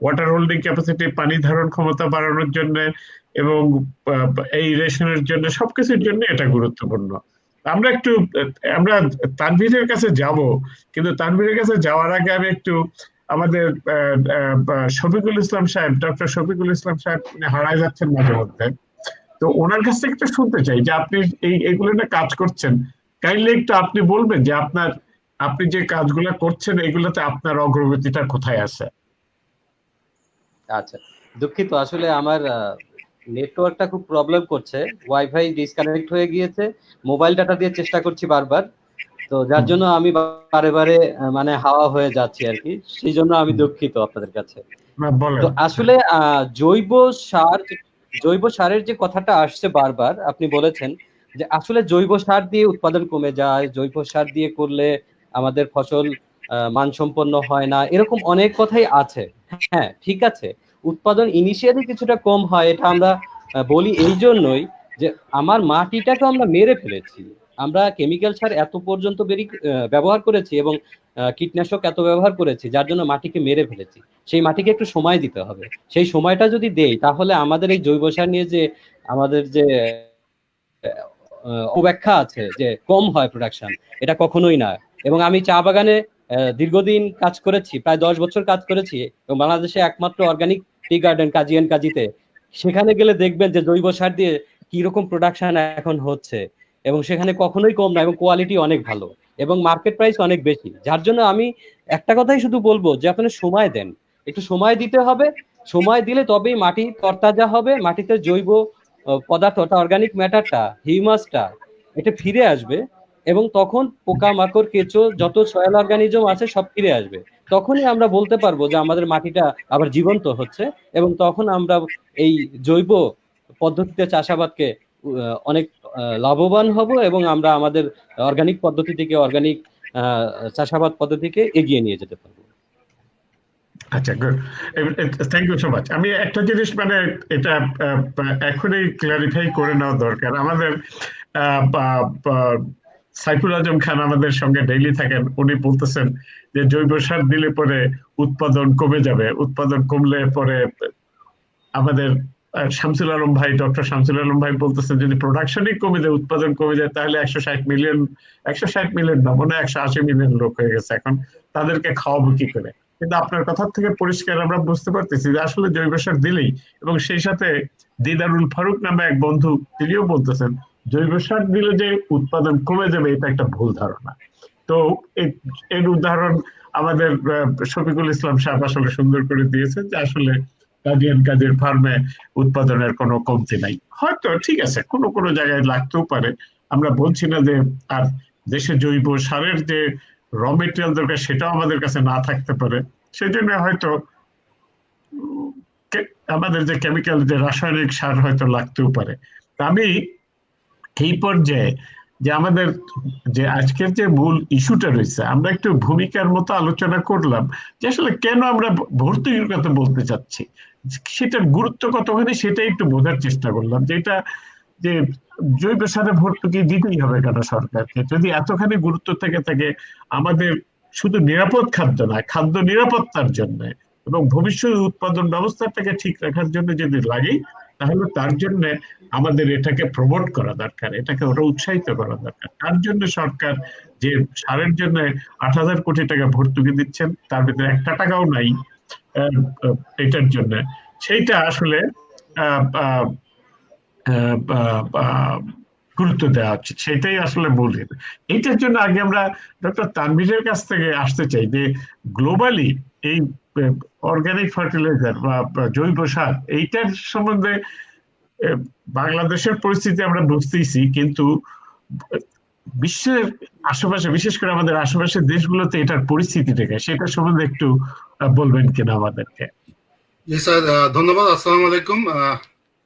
ওয়াটার হোল্ডিং ক্যাপাসিটি, পানি ধারণ ক্ষমতা বাড়ানোর জন্য এবং এই রেশনের জন্য, সবকিছুর জন্য এটা গুরুত্বপূর্ণ। আমরা তানভীরের কাছে যাব, কিন্তু তানভীরের কাছে যাওয়ার আগে আমি একটু আমাদের শফিকুল ইসলাম সাহেব, ডক্টর শফিকুল ইসলাম সাহেব হারায় যাচ্ছেন মাঝে মধ্যে, তো ওনার কাছ থেকে একটু শুনতে চাই যে আপনি এইগুলো নিয়ে কাজ করছেন, কাইন্ডলি একটু আপনি বলবেন যে আপনার আপনি যে কাজগুলো করছেন এগুলোতে আপনার অগ্রগতিটা কোথায় আছে? আচ্ছা, দুঃখিত, আসলে আমার নেটওয়ার্কটা খুব প্রবলেম করছে, ওয়াইফাই ডিসকানেক্ট হয়ে গিয়েছে, মোবাইল ডাটা দিয়ে চেষ্টা করছি বারবার, তো যার জন্য আমি বারে বারে মানে হাওয়া হয়ে যাচ্ছি আর কি, সেই জন্য আমি দুঃখিত আপনাদের কাছে। বলেন। তো আসলে জৈব সারের যে কথাটা আসছে বারবার, আপনি বলেছেন যে আসলে জৈব সার দিয়ে উৎপাদন কমে যায়, জৈব সার দিয়ে করলে আমাদের ফসল মানসম্পন্ন হয় না, এরকম অনেক কথাই আছে। হ্যাঁ, ঠিক আছে, উৎপাদন ইনিশিয়ালি কিছুটা কম হয়, এটা আমরা বলি এই জন্যই যে আমার মাটিটাকে আমরা মেরে ফেলেছি, আমরা কেমিক্যাল সার এত পর্যন্ত ব্যবহার করেছি এবং কীটনাশক এত ব্যবহার করেছি, যার জন্য মাটিকে মেরে ফেলেছি। সেই মাটিকে একটু সময় দিতে হবে, সেই সময়টা যদি দেই তাহলে আমাদের এই জৈব সার নিয়ে যে আমাদের যে অব্যাখ্যা আছে যে কম হয় প্রোডাকশন, এটা কখনোই না। এবং আমি চা বাগানে দীর্ঘদিন কাজ করেছি, প্রায় 10 বছর কাজ করেছি, এবং বাংলাদেশে একমাত্র অর্গানিক টি গার্ডেন কাজিতে, সেখানে গেলে দেখবেন যে জৈব সার দিয়ে কিরকম প্রোডাকশন এখন হচ্ছে, এবং সেখানে কখনোই কম না, এবং কোয়ালিটি অনেক ভালো, এবং মার্কেট প্রাইস অনেক বেশি। যার জন্য আমি একটা কথাই শুধু বলবো যে আপনি সময় দেন, একটু সময় দিতে হবে, সময় দিলে তবেই মাটি তরতাজা হবে, মাটিতে জৈব পদার্থটা, অর্গানিক ম্যাটারটা, হিউমাসটা, এটা ফিরে আসবে, এবং তখন পোকামাকড়, কেঁচো, যত সয়েল অর্গানিজম আছে সব ফিরে আসবে। তখনই আমরা বলতে পারবো যে আমাদের মাটিটা আবার জীবন্ত হচ্ছে, এবং তখন আমরা এই জৈব পদ্ধতিতে চাষাবাদকে অনেক লাভবান হব, এবং আমরা আমাদের অর্গানিক পদ্ধতি থেকে, অর্গানিক চাষাবাদ পদ্ধতিকে এগিয়ে নিয়ে যেতে পারবো। আচ্ছা, good, thank you so much. আমি একটা জিনিস মানে এটা এখনই ক্লারিফাই করে নেওয়া দরকার। আমাদের সাইফুল আজম খান আমাদের সঙ্গে ডেইলি থাকেন, উনি বলতেছেন যে জৈব সার দিলে পরে উৎপাদন কমে যাবে, উৎপাদন কমলে পরে আমাদের শামসুল আলম ভাই, ডক্টর শামসুল আলম ভাই বলতেছেন যদি প্রোডাকশনই কমে যায়, উৎপাদন কমে যায়, তাহলে 160 মিলিয়ন না, মনে হয় 180 মিলিয়ন লোক হয়ে গেছে এখন, তাদেরকে খাওয়াবো কি করে? কিন্তু আপনার কথা থেকে পরিষ্কার আমরা বুঝতে পারতেছি যে আসলে জৈব সার দিলেই, এবং সেই সাথে দিদারুল ফারুক নামে এক বন্ধু, তিনিও বলতেছেন জৈব সার দিলে যে উৎপাদন কমে যাবে, এটা একটা ভুল ধারণা। তো এর উদাহরণ আমাদের শফিকুল ইসলাম সাহেব আসলে সুন্দর করে দিয়েছে, যে আসলে কাজের ফার্মে উৎপাদনের কোনো কমতি নাই। হয়তো ঠিক আছে, কোনো কোনো জায়গায় লাগতেও পারে, আমরা বলছি না যে, আর দেশে জৈব সারের যে র মেটেরিয়াল দরকার সেটাও আমাদের কাছে না থাকতে পারে, সেই জন্য হয়তো আমাদের যে কেমিক্যাল, যে রাসায়নিক সার হয়তো লাগতেও পারে। আমি এই পর্যায়ে যে আমাদের যে আজকের যে মূল ইস্যুটা রয়েছে, আমরা একটু ভূমিকার মতো আলোচনা করলাম যে আসলে কেন আমরা ভর্তুকির কথা বলতে চাচ্ছি, সেটার গুরুত্ব কতখানি সেটাই একটু বোঝার চেষ্টা করলাম। যেটা যে জৈব সারে ভর্তুকি দিতেই হবে কেন সরকারকে, যদি এতখানি গুরুত্ব থেকে থাকে আমাদের শুধু নিরাপদ খাদ্য না, খাদ্য নিরাপত্তার জন্য এবং ভবিষ্যৎ উৎপাদন ব্যবস্থাটাকে ঠিক রাখার জন্য যদি লাগে, তাহলে তার জন্য আমাদের এটাকে প্রমোট করা দরকার, এটাকে ওরা উৎসাহিত করা দরকার। তার জন্য সরকার যে সারের জন্য 8,000 কোটি টাকা ভর্তুকি দিচ্ছেন, তার ভিতরে একটা টাকাও নাই এটার জন্য, সেইটা আসলে গুরুত্ব দেওয়া উচিত, সেটাই আসলে মূল। এইটার জন্য আগে আমরা ডক্টর তানভীরের কাছ থেকে আসতে চাই যে গ্লোবালি এই অর্গানিক ফার্টিলাইজার বা জৈব সার এইটার সম্বন্ধে বাংলাদেশের পরিস্থিতি আমরা বুঝতেইছি, কিন্তু বিশ্বের আশেপাশে, বিশেষ করে আমাদের আশেপাশের দেশগুলোতে এটার পরিস্থিতি থেকে, সেটা সম্বন্ধে একটু বলবেন কিনা আমাদেরকে? জি স্যার, ধন্যবাদ। আসসালামু আলাইকুম।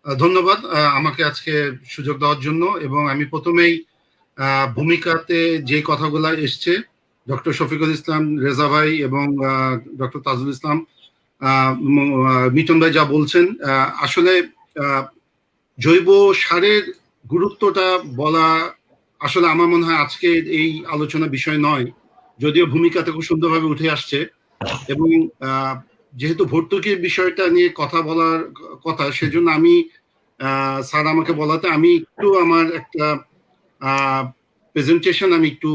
ধন্যবাদ আমাকে আজকে সুযোগ দেওয়ার জন্য। এবং আমি প্রথমেই ভূমিকাতে যে কথাগুলো এসছে ডক্টর শফিকুল ইসলাম, রেজা ভাই এবং ডক্টর তাজুল ইসলাম, মিটন ভাই যা বলছেন, আসলে জৈব সারের গুরুত্বটা বলা আসলে আমার মনে হয় আজকে এই আলোচনা বিষয় নয়, যদিও ভূমিকাতে খুব সুন্দরভাবে উঠে আসছে। এবং যেহেতু ভর্তুকির বিষয়টা নিয়ে কথা বলার কথা, সেজন্য আমি স্যার আমাকে বলাতে আমি একটু আমার একটা প্রেজেন্টেশন আমি একটু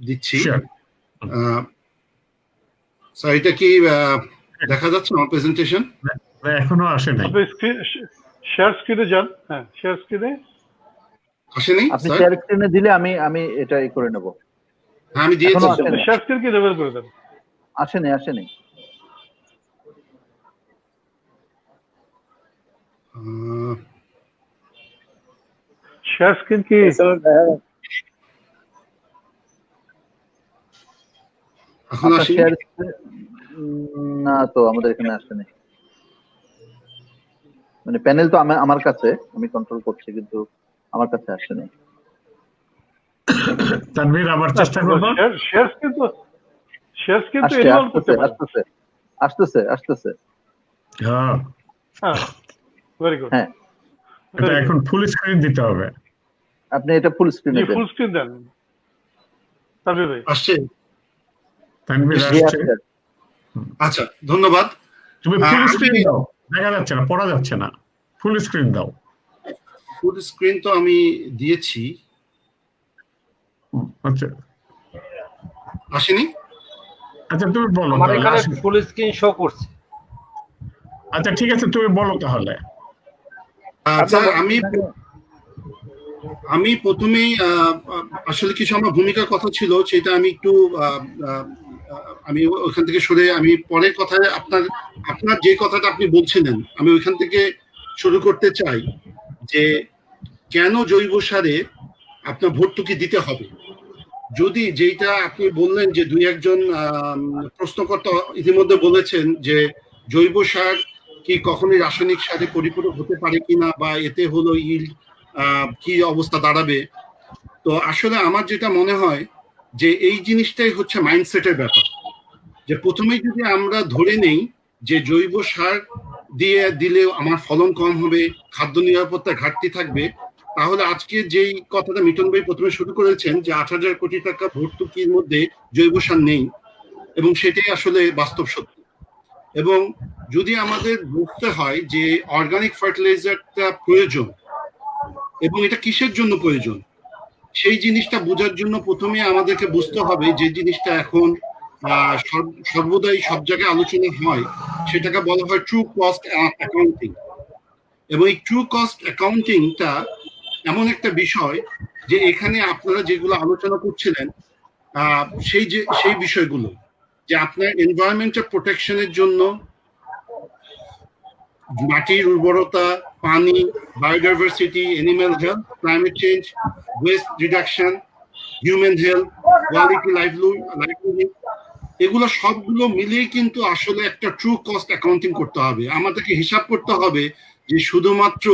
দিচ্ছি। স্যার, এটা কি দেখা যাচ্ছে আমার প্রেজেন্টেশন? এখনো আসে নাই। শেয়ার স্ক্রিনে যান। হ্যাঁ, শেয়ার স্ক্রিনে আসেনি। আপনি শেয়ার স্ক্রিনে দিলে আমি এটা করে নেব। হ্যাঁ, আমি দিয়েছি। এখনো আসেনি। শেয়ার স্ক্রিন কি লেভেল করে দেন? আসেনি। শেয়ার স্ক্রিন কি এখন আপনার আসেনি? শেয়ার না তো আমাদের এখানে আসেনি। মানে প্যানেল তো আমার কাছে, আমি কন্ট্রোল করছি, কিন্তু আমার কাছে আসেনি। তানভীর আবার চেষ্টা করবো। শেয়ার স্ক্রিন তো আসছে, এনিওয়ান করতে পারে। আসতেছে। হ্যাঁ, হ্যাঁ, ভেরি গুড। হ্যাঁ, এটা এখন ফুল স্ক্রিন দিতে হবে। আপনি এটা ফুল স্ক্রিনে দেন। ফুল স্ক্রিন দেন তানভীর ভাই। আসছে? তানভীর জি, আসছে। আসছে। আচ্ছা, ধন্যবাদ। তুমি ফুল আমি স্ক্রিন দাও, দেখা যাচ্ছে না, পড়া যাচ্ছে না, ফুল স্ক্রিন দাও। ফুল স্ক্রিন তো আমি দিয়েছি, আচ্ছা আসেনি? আচ্ছা তুমি বলো আমার তাহলে। এখানে ফুল স্ক্রিন শো করছে। আচ্ছা ঠিক আছে, তুমি বলো তাহলে। আচ্ছা, আমি প্রথমেই আসলে কিছু আমার ভূমিকার কথা ছিল, সেটা আমি একটু আমি ওইখান থেকে সরে আমি পরের কথায় আপনার যে কথাটা আপনি বলছিলেন আমি ওইখান থেকে শুরু করতে চাই, যে কেন জৈব সারে আপনার ভর্তুকি দিতে হবে। যদি যেটা আপনি বললেন যে দুই একজন প্রশ্নকর্তা ইতিমধ্যে বলেছেন যে জৈব সার কি কখনোই রাসায়নিক সারে পরিপূরক হতে পারে কিনা, বা এতে হলো ইল্ড কি অবস্থা দাঁড়াবে। তো আসলে আমার যেটা মনে হয় যে এই জিনিসটাই হচ্ছে মাইন্ডসেটের ব্যাপার, যে প্রথমেই যদি আমরা ধরে নেই যে জৈব সার দিলে আমার ফলন কম হবে, খাদ্য নিরাপত্তার ঘাটতি থাকবে, তাহলে আজকে যেই কথাটা মিটন ভাই প্রথমে শুরু করেছেন যে 8,000 কোটি টাকা ভর্তুকির মধ্যে জৈব সার নেই, এবং সেটাই আসলে বাস্তব সত্য। এবং যদি আমাদের বুঝতে হয় যে অর্গানিক ফার্টিলাইজারটা প্রয়োজন এবং এটা কিসের জন্য প্রয়োজন, সেই জিনিসটা বোঝার জন্য প্রথমে আমাদেরকে বুঝতে হবে যে জিনিসটা এখন সর্বদাই সব জায়গায় আলোচনা হয়, সেটাকে বলা হয় ট্রু কস্ট অ্যাকাউন্টিং। এবং এই ট্রু কস্ট অ্যাকাউন্টিংটা এমন একটা বিষয় যে এখানে আপনারা যেগুলো আলোচনা করছিলেন সেই বিষয়গুলো, যে আপনার এনভায়রনমেন্টাল প্রোটেকশনের জন্য মাটির উর্বরতা, পানি, biodiversity, animal health, climate change, West reduction, human health, quality livelihood, এগুলো সবগুলো মিলিয়ে কিন্তু আসলে একটা ট্রু কস্ট অ্যাকাউন্টিং করতে হবে। আমাদেরকে হিসাব করতে হবে যে শুধুমাত্র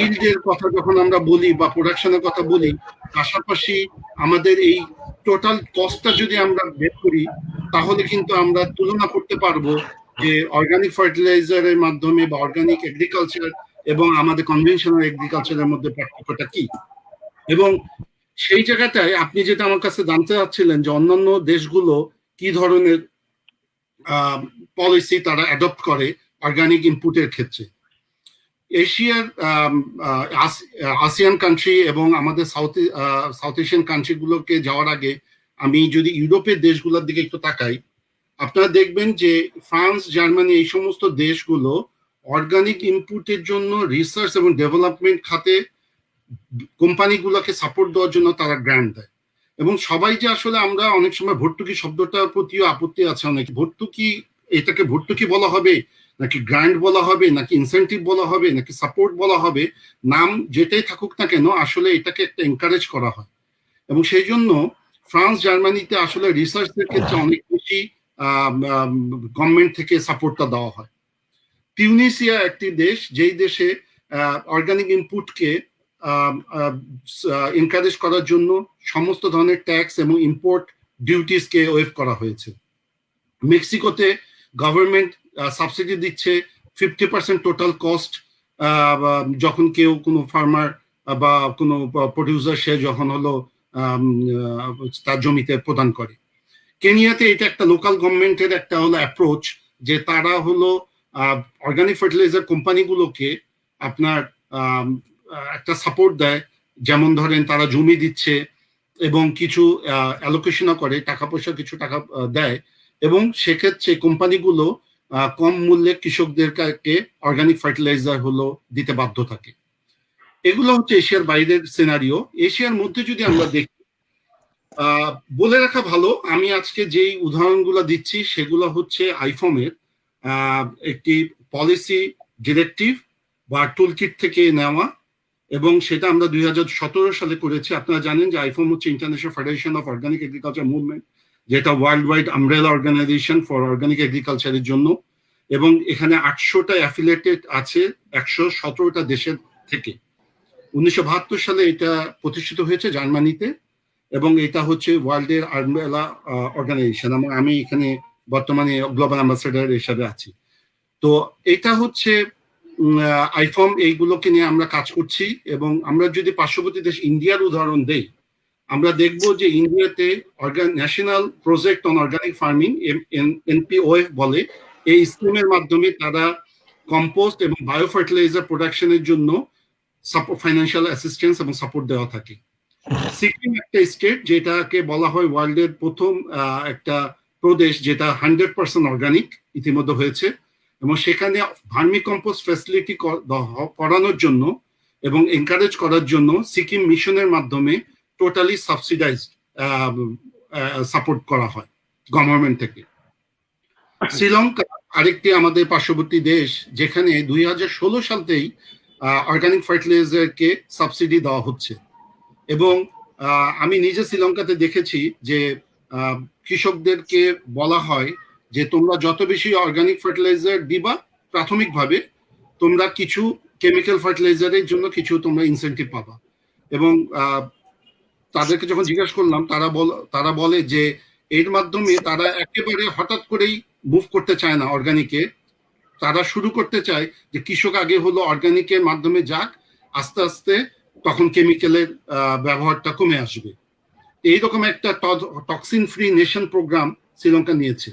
ইল্ডের কথা যখন আমরা বলি বা প্রোডাকশনের কথা বলি, পাশাপাশি আমাদের এই টোটাল কস্টটা যদি আমরা বের করি, তাহলে কিন্তু আমরা তুলনা করতে পারবো যে অর্গানিক ফার্টিলাইজারের মাধ্যমে বা অর্গানিক এগ্রিকালচার এবং আমাদের কনভেনশনাল এগ্রিকালচারের মধ্যে পার্থক্যটা কি। এবং সেই জায়গাটায় আপনি যেটা আমার কাছে জানতে চাচ্ছিলেন যে অন্যান্য দেশগুলো কি ধরনের পলিসি তারা অ্যাডপ্ট করে অর্গানিক ইনপুটের ক্ষেত্রে। এশিয়ার আসিয়ান কান্ট্রি এবং আমাদের সাউথ এশিয়ান কান্ট্রিগুলোকে যাওয়ার আগে আমি যদি ইউরোপের দেশগুলোর দিকে একটু তাকাই, আপনারা দেখবেন যে ফ্রান্স, জার্মানি, এই সমস্ত দেশগুলো অর্গানিক ইনপুটের জন্য রিসার্চ এবং ডেভেলপমেন্ট খাতে কোম্পানিগুলোকে সাপোর্ট দেওয়ার জন্য তারা গ্র্যান্ট দেয়। এবং সবাই যে আসলে আমরা অনেক সময় ভর্তুকি শব্দটার প্রতিও আপত্তি আছে অনেক, ভর্তুকি এটাকে ভর্তুকি বলা হবে নাকি গ্র্যান্ট বলা হবে নাকি ইনসেন্টিভ বলা হবে নাকি সাপোর্ট বলা হবে, নাম যেটাই থাকুক না কেন আসলে এটাকে একটা এনকারেজ করা হয়। এবং সেই জন্য ফ্রান্স, জার্মানিতে আসলে রিসার্চের ক্ষেত্রে অনেক বেশি গভর্নমেন্ট থেকে সাপোর্টটা দেওয়া হয়। টিউনিসিয়া একটি দেশ যেই দেশে অর্গানিক ইনপুটকে এনকারেজ করার জন্য সমস্ত ধরনের ট্যাক্স এবং ইম্পোর্ট ডিউটিসকে ওয়েভ করা হয়েছে। মেক্সিকোতে গভর্নমেন্ট সাবসিডি দিচ্ছে 50% টোটাল কস্ট, যখন কেউ কোনো ফার্মার বা কোনো প্রডিউসার সে যখন হলো তার জমিতে প্রদান করে। কেনিয়াতে এটা একটা লোকাল গভর্নমেন্টের একটা হলো অ্যাপ্রোচ, যে তারা হলো অর্গানিক ফার্টিলাইজার কোম্পানিগুলোকে আপনার একটা সাপোর্ট দেয়, যেমন ধরেন তারা জমি দিচ্ছে এবং কিছু অ্যালোকেশনও করে, টাকা পয়সা কিছু টাকা দেয়, এবং সেক্ষেত্রে কোম্পানিগুলো কম মূল্যে কৃষকদেরকে অর্গানিক ফার্টিলাইজার হলো দিতে বাধ্য থাকে। এগুলো হচ্ছে এশিয়ার বাইরের সিনারিও। এশিয়ার মধ্যে যদি আমরা দেখি, বলে রাখা ভালো, আমি আজকে যেই উদাহরণগুলো দিচ্ছি সেগুলো হচ্ছে আইফোমের একটি পলিসি ডিরেক্টিভ বা টুলকিট থেকে নেওয়া, এবং সেটা আমরা 2017 সালে করেছি। আপনারা জানেন যে আইফোম হচ্ছে international federation of organic agriculture movement, যেটা world wide umbrella organization for organic এগ্রিকালচারের জন্য, এবং এখানে 800টা অ্যাফিলিয়েটেড আছে 117টা দেশের থেকে। 1972 সালে এটা প্রতিষ্ঠিত হয়েছে জার্মানিতে, এবং এটা হচ্ছে ওয়ার্ল্ডের আমব্রেলা অর্গানাইজেশন, এবং আমি এখানে বর্তমানে গ্লোবাল অ্যাম্বাসেডর হিসাবে আছি। তো এটা হচ্ছে আইফোম, এইগুলোকে নিয়ে আমরা কাজ করছি। এবং আমরা যদি পার্শ্ববর্তী দেশ ইন্ডিয়ার উদাহরণ দেই, আমরা দেখব যে ইন্ডিয়াতে national project on organic farming NPOF বলে, এই স্কিমের মাধ্যমে তারা কম্পোস্ট এবং বায়ো ফার্টিলাইজার প্রোডাকশনের জন্য ফাইন্যান্সিয়াল অ্যাসিস্ট্যান্স এবং সাপোর্ট দেওয়া থাকে। সিকিম একটা স্টেট যেটাকে বলা হয় ওয়ার্ল্ডের প্রথম একটা প্রদেশ যেটা 100% অর্গানিক ইতিমধ্যে হয়েছে, এবং সেখানে ভার্মি কম্পোস্ট ফ্যাসিলিটি করানোর জন্য এবং এনকারেজ করার জন্য সিকিম মিশনের মাধ্যমে টোটালি সাবসিডাইজড সাপোর্ট করা হয় গভর্নমেন্ট থেকে। শ্রীলঙ্কা আরেকটি আমাদের পার্শ্ববর্তী দেশ, যেখানে 2016 সালতেই অর্গানিক ফার্টিলাইজারকে সাবসিডি দেওয়া হচ্ছে। এবং আমি নিজে শ্রীলঙ্কাতে দেখেছি যে কৃষকদেরকে বলা হয় যে তোমরা যত বেশি অর্গানিক ফার্টিলাইজার দিবা প্রাথমিকভাবে, তোমরা কিছু কেমিক্যাল ফার্টিলাইজারের জন্য কিছু তোমরা ইনসেন্টিভ পাবা। এবং তাদেরকে যখন জিজ্ঞাসা করলাম, তারা বলে যে এর মাধ্যমে তারা একেবারে হঠাৎ করেই মুভ করতে চায় না অর্গানিকে, তারা শুরু করতে চায় যে কৃষক আগে হলো অর্গানিকের মাধ্যমে যাক, আস্তে আস্তে তখন কেমিক্যালের ব্যবহারটা কমে আসবে। এইরকম একটা toxin free nation programme Sri Lanka নিয়েছে।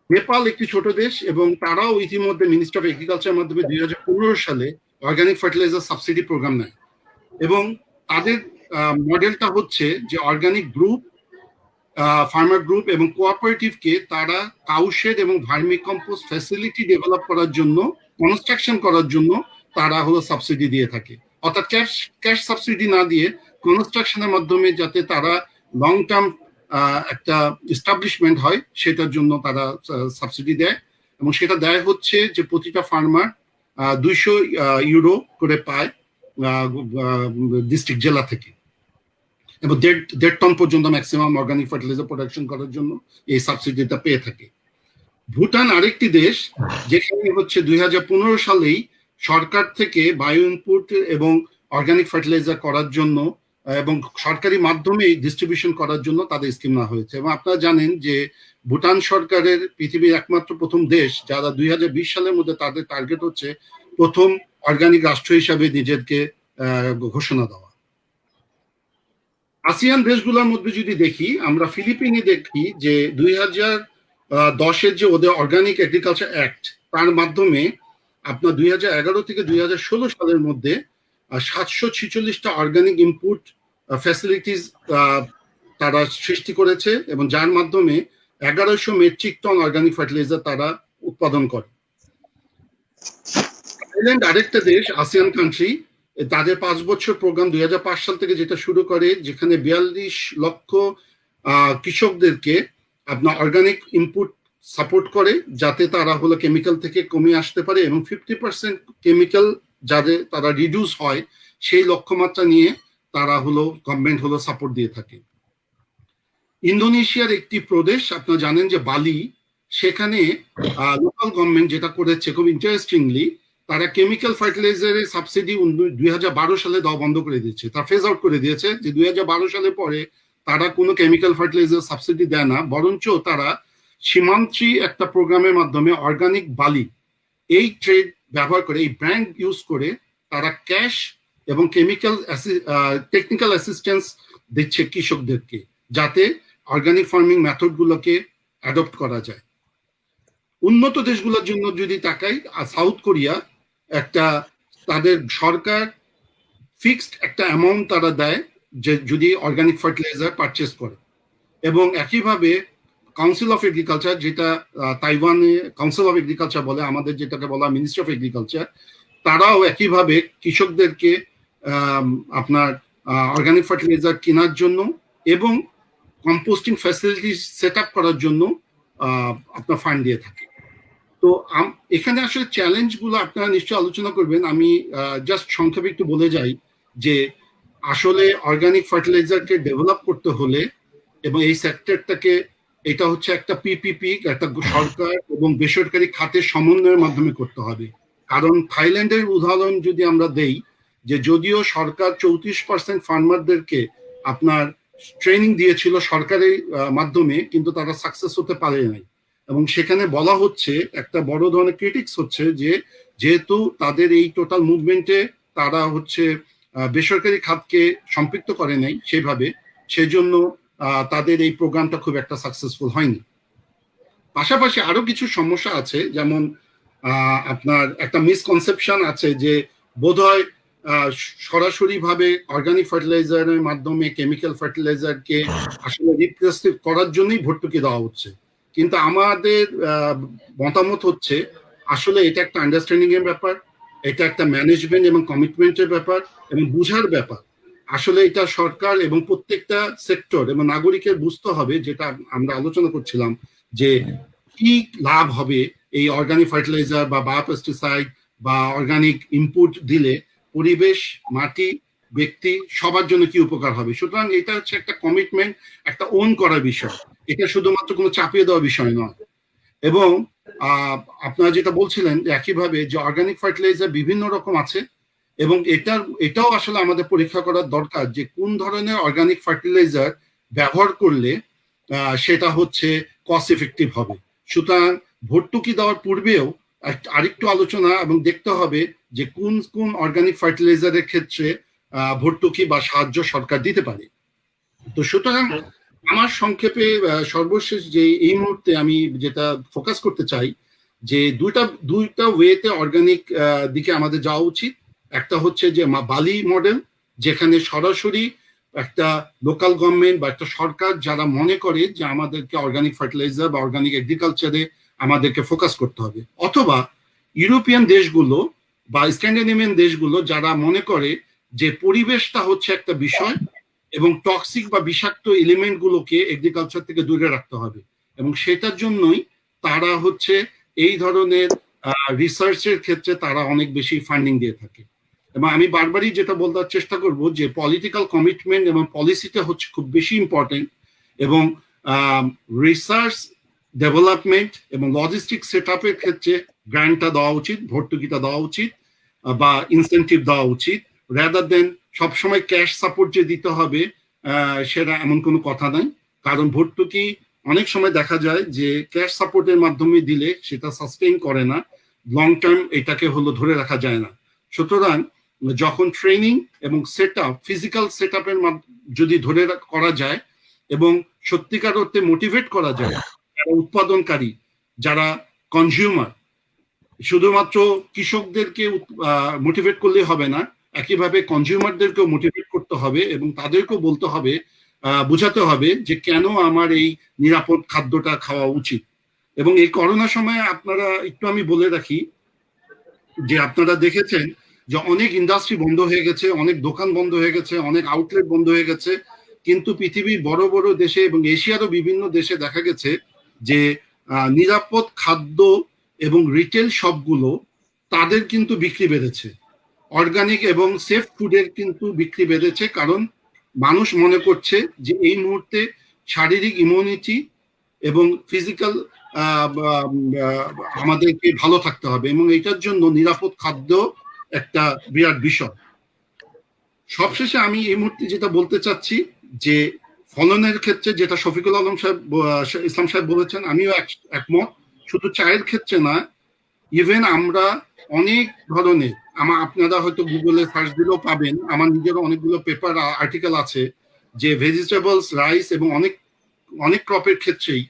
নেপাল একটি ছোট দেশ, এবং তারাও ইতিমধ্যে মিনিস্ট্রি অফ এগ্রিকালচারের মাধ্যমে 2015 সালে অর্গানিক ফার্টিলাইজার সাবসিডি প্রোগ্রাম নেয়। এবং তাদের মডেলটা হচ্ছে যে অর্গানিক গ্রুপ, ফার্মার গ্রুপ এবং কোঅপারেটিভকে তারা কাউশেড এবং ভার্মি কম্পোস্ট ফ্যাসিলিটি ডেভেলপ করার জন্য, কনস্ট্রাকশন করার জন্য তারা হলো সাবসিডি দিয়ে থাকে। অর্থাৎ ক্যাশ সাবসিডি না দিয়ে কনস্ট্রাকশনের মাধ্যমে যাতে তারা লং টার্ম একটা এস্টাবলিশমেন্ট হয় সেটার জন্য তারা সাবসিডি দেয়। এবং সেটা দেয় হচ্ছে যে প্রতিটা ফার্মার 200 ইউরো করে পায় ডিস্ট্রিক্ট জেলা থেকে, এবং 1.5 টন পর্যন্ত ম্যাক্সিমাম অর্গানিক ফার্টিলাইজার প্রোডাকশন করার জন্য এই সাবসিডিটা পেয়ে থাকে। ভুটান আরেকটি দেশ, যেখানে হচ্ছে 2015 সালেই সরকার থেকে বায়ো ইনপুট এবং অর্গানিক ফার্টিলাইজার করার জন্য এবং সরকারি মাধ্যমে ডিস্ট্রিবিউশন করার জন্য তাদের স্কিম নেওয়া হয়েছে। এবং আপনারা জানেন যে ভুটান সরকারের পৃথিবীর একমাত্র প্রথম দেশ যারা 2020 সালের মধ্যে তাদের টার্গেট হচ্ছে প্রথম অর্গানিক রাষ্ট্র হিসাবে নিজেকে ঘোষণা দেওয়া। আসিয়ান দেশগুলোর মধ্যে যদি দেখি, আমরা ফিলিপিনে দেখি যে 2010-এর যে ওদের অর্গানিক এগ্রিকালচার অ্যাক্ট, তার মাধ্যমে আপনার 2011 থেকে 2016 সালের মধ্যে 746টা অর্গানিক ইনপুট ফ্যাসিলিটিস তারা সৃষ্টি করেছে, এবং যার মাধ্যমে 1100 মেট্রিক টন অর্গানিক ফার্টিলাইজার তারা উৎপাদন করে। থাইল্যান্ড আরেকটা দেশ, আসিয়ান কান্ট্রি, তাদের 5 বছর প্রোগ্রাম 2005 সাল থেকে যেটা শুরু করে, যেখানে 42 লক্ষ কৃষকদেরকে আপনার অর্গানিক ইনপুট সাপোর্ট করে যাতে তারা হলো কেমিক্যাল থেকে কমে আসতে পারে, এবং 50% কেমিক্যাল যাতে তারা রিডিউস হয় সেই লক্ষ্যমাত্রা নিয়ে তারা হলো গভর্নমেন্ট হলো সাপোর্ট দিয়ে থাকে। ইন্দোনেশিয়ার একটি প্রদেশ, আপনারা জানেন যে বালি, সেখানে লোকাল গভর্নমেন্ট যেটা করেছে খুব ইন্টারেস্টিংলি, তারা কেমিক্যাল ফার্টিলাইজারের সাবসিডি 2012 সালে দেওয়া বন্ধ করে দিয়েছে, তা ফেজ আউট করে দিয়েছে, যে 2012 সালের পরে তারা কোনো কেমিক্যাল ফার্টিলাইজার সাবসিডি দেয় না, বরঞ্চ তারা সীমান্ত্রী একটা প্রোগ্রামের মাধ্যমে অর্গানিক বালি এই ট্রেড ব্যবহার করে, এই ব্র্যান্ড ইউজ করে তারা ক্যাশ এবং কেমিক্যাল টেকনিক্যাল অ্যাসিস্ট্যান্স দিচ্ছে কৃষকদেরকে, যাতে অর্গানিক ফার্মিং মেথডগুলোকে অ্যাডপ্ট করা যায়। উন্নত দেশগুলোর জন্য যদি তাকাই, সাউথ কোরিয়া একটা, তাদের সরকার ফিক্সড একটা অ্যামাউন্ট তারা দেয় যে যদি অর্গানিক ফার্টিলাইজার পারচেস করে, এবং একইভাবে কাউন্সিল অফ এগ্রিকালচার, যেটা তাইওয়ানে কাউন্সিল অফ এগ্রিকালচার বলে, আমাদের যেটাকে বলা মিনিস্ট্রি অফ এগ্রিকালচার, তারাও একইভাবে কৃষকদেরকে আপনার অর্গানিক ফার্টিলাইজার কেনার জন্য এবং কম্পোস্টিং ফ্যাসিলিটি সেট আপ করার জন্য আপনার ফান্ড দিয়ে থাকে। তো এখানে আসলে চ্যালেঞ্জ গুলো আপনারা নিশ্চয়ই আলোচনা করবেন। আমি জাস্ট সংক্ষেপে একটু বলে যাই যে আসলে অর্গানিক ফার্টিলাইজারকে ডেভেলপ করতে হলে এবং এই সেক্টরটাকে, এটা হচ্ছে একটা পিপিপি, একটা সরকার এবং বেসরকারি খাতের সমন্বয়ের মাধ্যমে করতে হবে। কারণ থাইল্যান্ডের উদাহরণ যদি আমরা দেই, যে যদিও সরকার 34% ফার্মারদেরকে আপনার ট্রেনিং দিয়েছিল সরকারি মাধ্যমে, কিন্তু তারা সাকসেস হতে পারে নাই। এবং সেখানে বলা হচ্ছে, একটা বড় ধরনের ক্রিটিক্স হচ্ছে যে যেহেতু তাদের এই টোটাল মুভমেন্টে তারা হচ্ছে বেসরকারি খাতকে সম্পৃক্ত করে নাই সেভাবে, সেজন্য তাদের এই প্রোগ্রামটা খুব একটা সাকসেসফুল হয়নি। পাশাপাশি আরো কিছু সমস্যা আছে, যেমন আপনার একটা মিসকনসেপশন আছে যে বোধহয় সরাসরি ভাবে অর্গানিক ফার্টিলাইজারের মাধ্যমে কেমিক্যাল ফার্টিলাইজারকে আসলে রিপ্লেস করার জন্যই ভর্তুকি দেওয়া হচ্ছে। কিন্তু আমাদের মতামত হচ্ছে আসলে এটা একটা আন্ডারস্ট্যান্ডিং এর ব্যাপার, এটা একটা ম্যানেজমেন্ট এবং কমিটমেন্টের ব্যাপার এবং বুঝার ব্যাপার। আসলে এটা সরকার এবং প্রত্যেকটা সেক্টর এবং নাগরিকের বুঝতে হবে, যেটা আমরা আলোচনা করছিলাম, যে কি লাভ হবে এই অর্গানিক ফার্টিলাইজার বা বায়োপেস্টিসাইড বা অর্গানিক ইনপুট দিলে পরিবেশ, মাটি, ব্যক্তি সবার জন্য কি উপকার হবে। সুতরাং এটা হচ্ছে একটা কমিটমেন্ট, একটা ওন করার বিষয়, এটা শুধুমাত্র কোনো চাপিয়ে দেওয়া বিষয় নয়। এবং আপনারা যেটা বলছিলেন একইভাবে যে অর্গানিক ফার্টিলাইজার বিভিন্ন রকম আছে, এবং এটাও আসলে আমাদের পরীক্ষা করার দরকার যে কোন ধরনের অর্গানিক ফার্টিলাইজার ব্যবহার করলে সেটা হচ্ছে কস্ট এফেক্টিভ হবে। সুতরাং ভর্তুকি দেওয়ার পূর্বেও আরেকটু আলোচনা এবং দেখতে হবে যে কোন কোন অর্গানিক ফার্টিলাইজারের ক্ষেত্রে ভর্তুকি বা সাহায্য সরকার দিতে পারে। তো সুতরাং আমার সংক্ষেপে সর্বশেষ যে এই মুহূর্তে আমি যেটা ফোকাস করতে চাই, যে দুইটা ওয়েতে অর্গানিক দিকে আমাদের যাওয়া উচিত। একটা হচ্ছে যে বালি মডেল, যেখানে সরাসরি একটা লোকাল গভর্নমেন্ট বা একটা সরকার যারা মনে করে যে আমাদেরকে অর্গানিক ফার্টিলাইজার বা অর্গানিক এগ্রিকালচারে আমাদেরকে ফোকাস করতে হবে, অথবা ইউরোপিয়ান দেশগুলো বা স্ক্যান্ডিনেভিয়ান দেশগুলো যারা মনে করে যে পরিবেশটা হচ্ছে একটা বিষয় এবং টক্সিক বা বিষাক্ত এলিমেন্ট গুলোকে এগ্রিকালচার থেকে দূরে রাখতে হবে, এবং সেটার জন্যই তারা হচ্ছে এই ধরনের রিসার্চের ক্ষেত্রে তারা অনেক বেশি ফান্ডিং দিয়ে থাকে। এবং আমি বারবারই যেটা বলার চেষ্টা করব যে পলিটিক্যাল কমিটমেন্ট এবং পলিসিটা হচ্ছে খুব বেশি ইম্পর্টেন্ট, এবং রিসার্চ ডেভেলপমেন্ট এবং লজিস্টিক সেট আপের ক্ষেত্রে গ্র্যান্টটা দেওয়া উচিত, ভর্তুকিটা দেওয়া উচিত বা ইনসেন্টিভ দেওয়া উচিত, রাদার দেন সবসময় ক্যাশ সাপোর্ট যে দিতে হবে সেটা এমন কোনো কথা নাই। কারণ ভর্তুকি অনেক সময় দেখা যায় যে ক্যাশ সাপোর্টের মাধ্যমে দিলে সেটা সাস্টেইন করে না, লং টার্ম এটাকে ধরে রাখা যায় না। সুতরাং যখন ট্রেনিং এবং সেট আপ, ফিজিক্যাল সেট আপের যদি ধরে করা যায় এবং সত্যিকার অর্থে মোটিভেট করা যায় যারা উৎপাদনকারী, যারা কনজিউমার, শুধুমাত্র কৃষকদেরকে মোটিভেট করলে হবে না, একইভাবে কনজিউমারদেরকেও মোটিভেট করতে হবে এবং তাদেরকেও বলতে হবে, বোঝাতে হবে যে কেন আমার এই নিরাপদ খাদ্যটা খাওয়া উচিত। এবং এই করোনা সময়ে আপনারা একটু আমি বলে রাখি যে আপনারা দেখেছেন যে অনেক ইন্ডাস্ট্রি বন্ধ হয়ে গেছে, অনেক দোকান বন্ধ হয়ে গেছে, অনেক আউটলেট বন্ধ হয়ে গেছে, কিন্তু পৃথিবীর বড় বড় দেশে এবং এশিয়ারও বিভিন্ন দেশে দেখা গেছে যে নিরাপদ খাদ্য এবং রিটেল শপগুলো তাদের কিন্তু বিক্রি বেড়েছে, অর্গানিক এবং সেফ ফুডের কিন্তু বিক্রি বেড়েছে। কারণ মানুষ মনে করছে যে এই মুহূর্তে শারীরিক ইমিউনিটি এবং ফিজিক্যাল আমাদেরকে ভালো থাকতে হবে, এবং এটার জন্য নিরাপদ খাদ্য একটা বিরাট বিষয়। সবশেষে আমি এই মুহূর্তে যেটা বলতে চাচ্ছি যে ফলনের ক্ষেত্রে যেটা শফিকুল আলম সাহেব, ইসলাম সাহেব বলেছেন, আমিও একমত। শুধু চায়ের ক্ষেত্রে না, ইভেন আমরা অনেক ধরনের, আপনারা হয়তো গুগলে সার্চ দিলেও পাবেন, আমার নিজেরও অনেকগুলো পেপার আর্টিকেল আছে যে ভেজিটেবলস, রাইস এবং অনেক ক্রপের ক্ষেত্রেই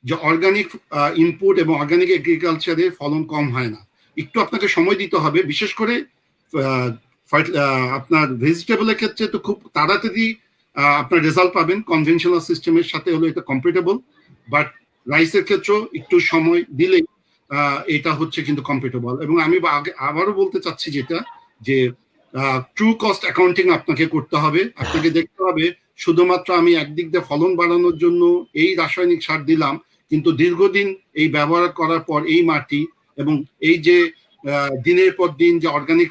যে অর্গানিক ইনপুট এবং অর্গানিক এগ্রিকালচারে ফলন কম হয় না। একটু আপনাকে সময় দিতে হবে, বিশেষ করে আপনার ভেজিটেবলের ক্ষেত্রে তো খুব তাড়াতাড়ি আপনার রেজাল্ট পাবেন, কনভেনশনাল সিস্টেমের সাথে হলো এটা কম্পিটেবল, বাট রাইসের ক্ষেত্রেও একটু সময় দিলেই এটা হচ্ছে কিন্তু কম্পিটেবল। এবং আমি আবারও বলতে চাচ্ছি যেটা, যে ট্রু কস্ট অ্যাকাউন্টিং আপনাকে করতে হবে, আপনাকে দেখতে হবে শুধুমাত্র আমি একদিক দিয়ে ফলন বাড়ানোর জন্য এই রাসায়নিক সার দিলাম, কিন্তু দীর্ঘদিন এই ব্যবহার করার পর এই মাটি এবং এই যে দিনের পর দিন যে অর্গানিক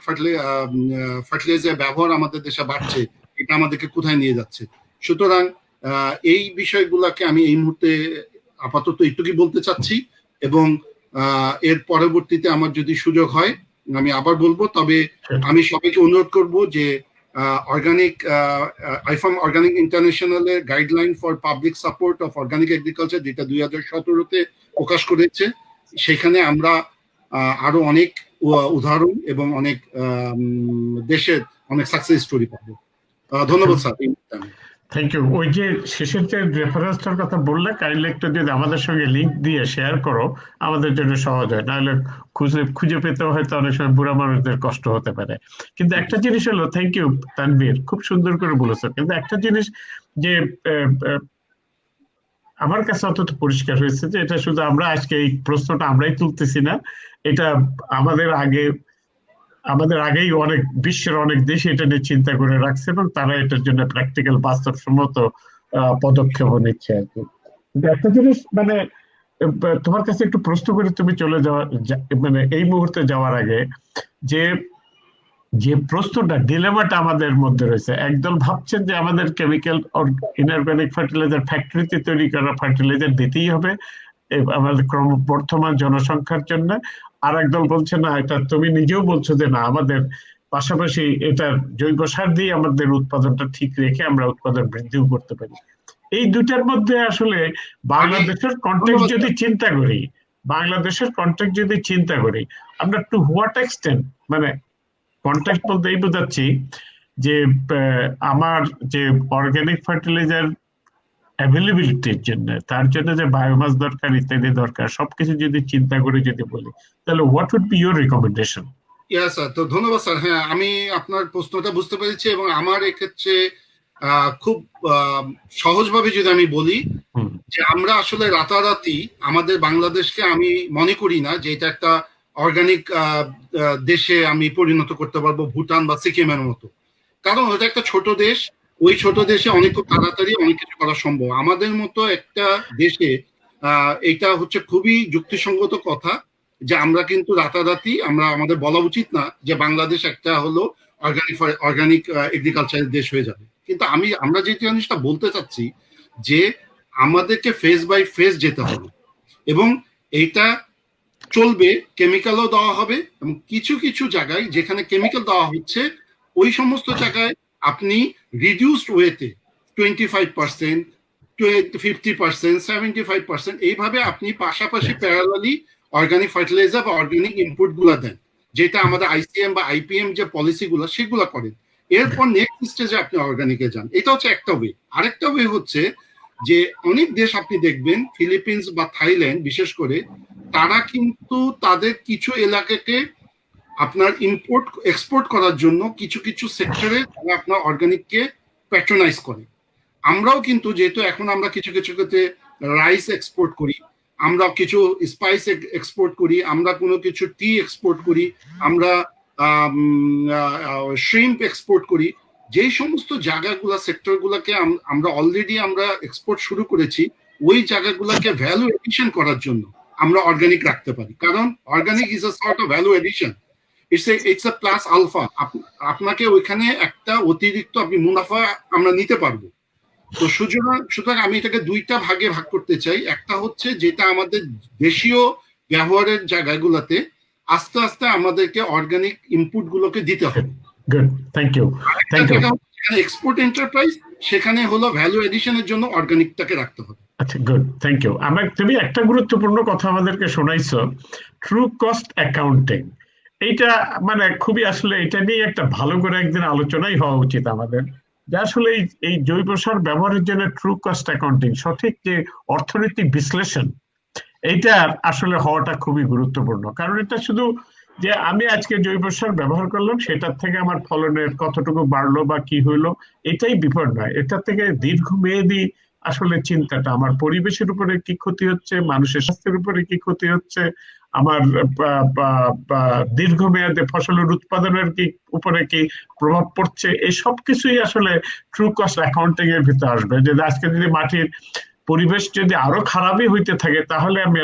ফার্টিলাইজার ব্যবহার আমাদের দেশে বাড়ছে, এটা আমাদেরকে কোথায় নিয়ে যাচ্ছে। সুতরাং এই বিষয়গুলোকে আমি এই মুহূর্তে আপাতত একটুকুই বলতে চাচ্ছি, এবং এর পরবর্তীতে আমার যদি সুযোগ হয় আমি আবার বলবো। তবে আমি সবাইকে অনুরোধ করব যে আইফার্ম অর্গানিক ইন্টারন্যাশনালের guideline for public support of organic agriculture, যেটা 2017-তে প্রকাশ করেছে, সেখানে আমরা আরো অনেক উদাহরণ এবং অনেক দেশের অনেক সাকসেস স্টোরি পাবো। ধন্যবাদ স্যার। Thank you. ওই যে শেষের যে রেফারেন্সটার কথা বললে, কাইন্ডলি একটু যদি আমাদের সঙ্গে লিংক দিয়ে শেয়ার করো, আমাদের জন্য সহজ হয়, নাহলে খুঁজে পেতেও হয়তো অনেক সময় বুড়া মানুষদের কষ্ট হতে পারে। কিন্তু একটা জিনিস হলো, থ্যাংক ইউ তানভীর, খুব সুন্দর করে বলেছো, কিন্তু একটা জিনিস যে আমার কাছে অন্তত পরিষ্কার হয়েছে যে এটা শুধু আমরা আজকে এই প্রশ্নটা আমরাই তুলতেছি না, এটা আমাদের আগেই অনেক বিশ্বের অনেক দেশ এটা নিয়ে চিন্তা করে রাখছে এবং তারা এটার জন্য প্র্যাকটিক্যাল বাস্তবসম্মত পদক্ষেপ নিচ্ছে আর কি। একটা জিনিস মানে তোমার কাছে একটু প্রশ্ন করে তুমি চলে যাওয়া, মানে এই মুহূর্তে যাওয়ার আগে যে প্রশ্নটা, ডিলেমাটা আমাদের মধ্যে রয়েছে, একদল ভাবছেন যে আমাদের কেমিক্যাল ইনঅর্গানিক ফার্টিলাইজার ফ্যাক্টরিতে তৈরি করা ফার্টিলাইজার দিতেই হবে আমাদের ক্রমবর্ধমান জনসংখ্যার জন্য, আর একদল বলছে না, এটা তুমি নিজেও বলছো যে না, আমাদের পাশাপাশি এটা জৈব সার দিয়ে আমাদের উৎপাদনটা ঠিক রেখে আমরা উৎপাদন বৃদ্ধিও করতে পারি। এই দুটার মধ্যে আসলে বাংলাদেশের কনটেক্সট যদি চিন্তা করি, আমরা টু হোয়াট এক্সটেন্ট, মানে কনটেক্সট বলতে এই বোঝাচ্ছি যে আমার যে অর্গানিক ফার্টিলাইজার অ্যাভেলেবিলিটির জন্য, তার জন্য যে বায়োমাস দরকার, ইত্যাদি দরকার, সবকিছু যদি চিন্তা করে যদি বলি, তাহলে what would be your recommendation? Sir, তো ধন্যবাদ স্যার। হ্যাঁ, আমি আপনার প্রশ্নটা বুঝতে পেরেছি, এবং আমার এক্ষেত্রে খুব সহজভাবে যদি আমি বলি যে আমরা আসলে রাতারাতি আমাদের বাংলাদেশকে আমি মনে করি না যে এটা একটা অর্গানিক দেশে আমি পরিণত করতে পারবো, ভুটান বা সিকিমের মতো। কারণ ওটা একটা ছোট দেশ, ওই ছোট দেশে অনেক খুব তাড়াতাড়ি অনেক কিছু করা সম্ভব। আমাদের মতো একটা দেশে এটা হচ্ছে খুবই যুক্তিসঙ্গত কথা যে আমরা কিন্তু রাতারাতি আমাদের বলা উচিত না যে বাংলাদেশ একটা হলো অর্গানিক এগ্রিকালচারের দেশ হয়ে যাবে। কিন্তু আমরা যে জিনিসটা বলতে চাচ্ছি যে আমাদেরকে ফেজ বাই ফেজ যেতে হবে, এবং এইটা চলবে, কেমিক্যালও দেওয়া হবে, এবং কিছু কিছু জায়গায় যেখানে কেমিক্যাল দেওয়া হচ্ছে ওই সমস্ত জায়গায় আপনি রিডিউসড ওয়েতে 25%, 50%, 75% এইভাবে আপনি পাশাপাশি প্যারালালি অর্গানিক ফার্টিলাইজার বা অর্গানিক ইনপুট গুলা দেন, যেটা আমাদের ICM বা IPM যে পলিসি গুলো সেগুলো করেন। এরপর নেক্সট স্টেজে আপনি অর্গানিকে যান। এটা হচ্ছে একটা ওয়ে। আরেকটা ওয়ে হচ্ছে যে অনেক দেশ আপনি দেখবেন, ফিলিপিন্স বা থাইল্যান্ড বিশেষ করে, তারা কিন্তু তাদের কিছু এলাকাকে আপনার ইম্পোর্ট এক্সপোর্ট করার জন্য কিছু কিছু সেক্টরে তারা আপনার অর্গানিককে প্যাট্রোনাইজ করে। আমরাও কিন্তু যেহেতু এখন আমরা কিছু কিছু ক্ষেত্রে রাইস এক্সপোর্ট করি, আমরা কিছু স্পাইস এক্সপোর্ট করি, আমরা কোনো কিছু টি এক্সপোর্ট করি, আমরা শ্রিম্প এক্সপোর্ট করি, যেই সমস্ত জায়গাগুলা সেক্টরগুলোকে আমরা অলরেডি আমরা এক্সপোর্ট শুরু করেছি, ওই জায়গাগুলোকে ভ্যালু এডিশন করার জন্য আমরা অর্গানিক রাখতে পারি। কারণ organic is a sort of value addition, it's a plus alpha. আপনাকে ওইখানে একটা অতিরিক্ত আপনি মুনাফা আমরা নিতে পারবো। তো সুতরাং আমি এটাকে দুইটা ভাগে ভাগ করতে চাই। একটা হচ্ছে যেটা আমাদের দেশীয় ব্যবহারের জায়গাগুলোতে আস্তে আস্তে আমাদেরকে অর্গানিক ইনপুট গুলোকে দিতে হবে। Good, thank you. Export enterprise, সেখানে হলো ভ্যালু এডিশনের জন্য অর্গানিকটাকে রাখতে হবে। আচ্ছা, গুড, থ্যাংক ইউ। তুমি একটা গুরুত্বপূর্ণ কথা আমাদেরকে শোনাইছো, ট্রু কস্ট অ্যাকাউন্টিং। এইটা মানে খুবই, আসলে এটা নিয়ে একটা ভালো করে একদিন আলোচনাই হওয়া উচিত আমাদের, যে আসলে এই জৈব সার ব্যবহারের জন্য ট্রু কস্ট অ্যাকাউন্টিং, সঠিক যে অর্থনৈতিক বিশ্লেষণ, এইটা আসলে হওয়াটা খুবই গুরুত্বপূর্ণ। কারণ এটা শুধু যে আমি আজকে জৈব সার ব্যবহার করলাম, সেটার থেকে আমার ফলনের কতটুকু বাড়লো বা কি হইলো, এটাই বিপদ নয়। এটা থেকে দীর্ঘমেয়াদী আসলে চিন্তাটা, আমার পরিবেশের উপরে কি ক্ষতি হচ্ছে, মানুষের স্বাস্থ্যের উপরে কি ক্ষতি হচ্ছে, আমার দীর্ঘমেয়াদে ফসলের উৎপাদনের উপরে কি প্রভাব পড়ছে, এই সব কিছুই আসলে ট্রু কস্ট অ্যাকাউন্টিং এর ভিতরে আসবে। যে আজকে যদি মাটির পরিবেশ যদি আরো খারাপই হইতে থাকে, তাহলে আমি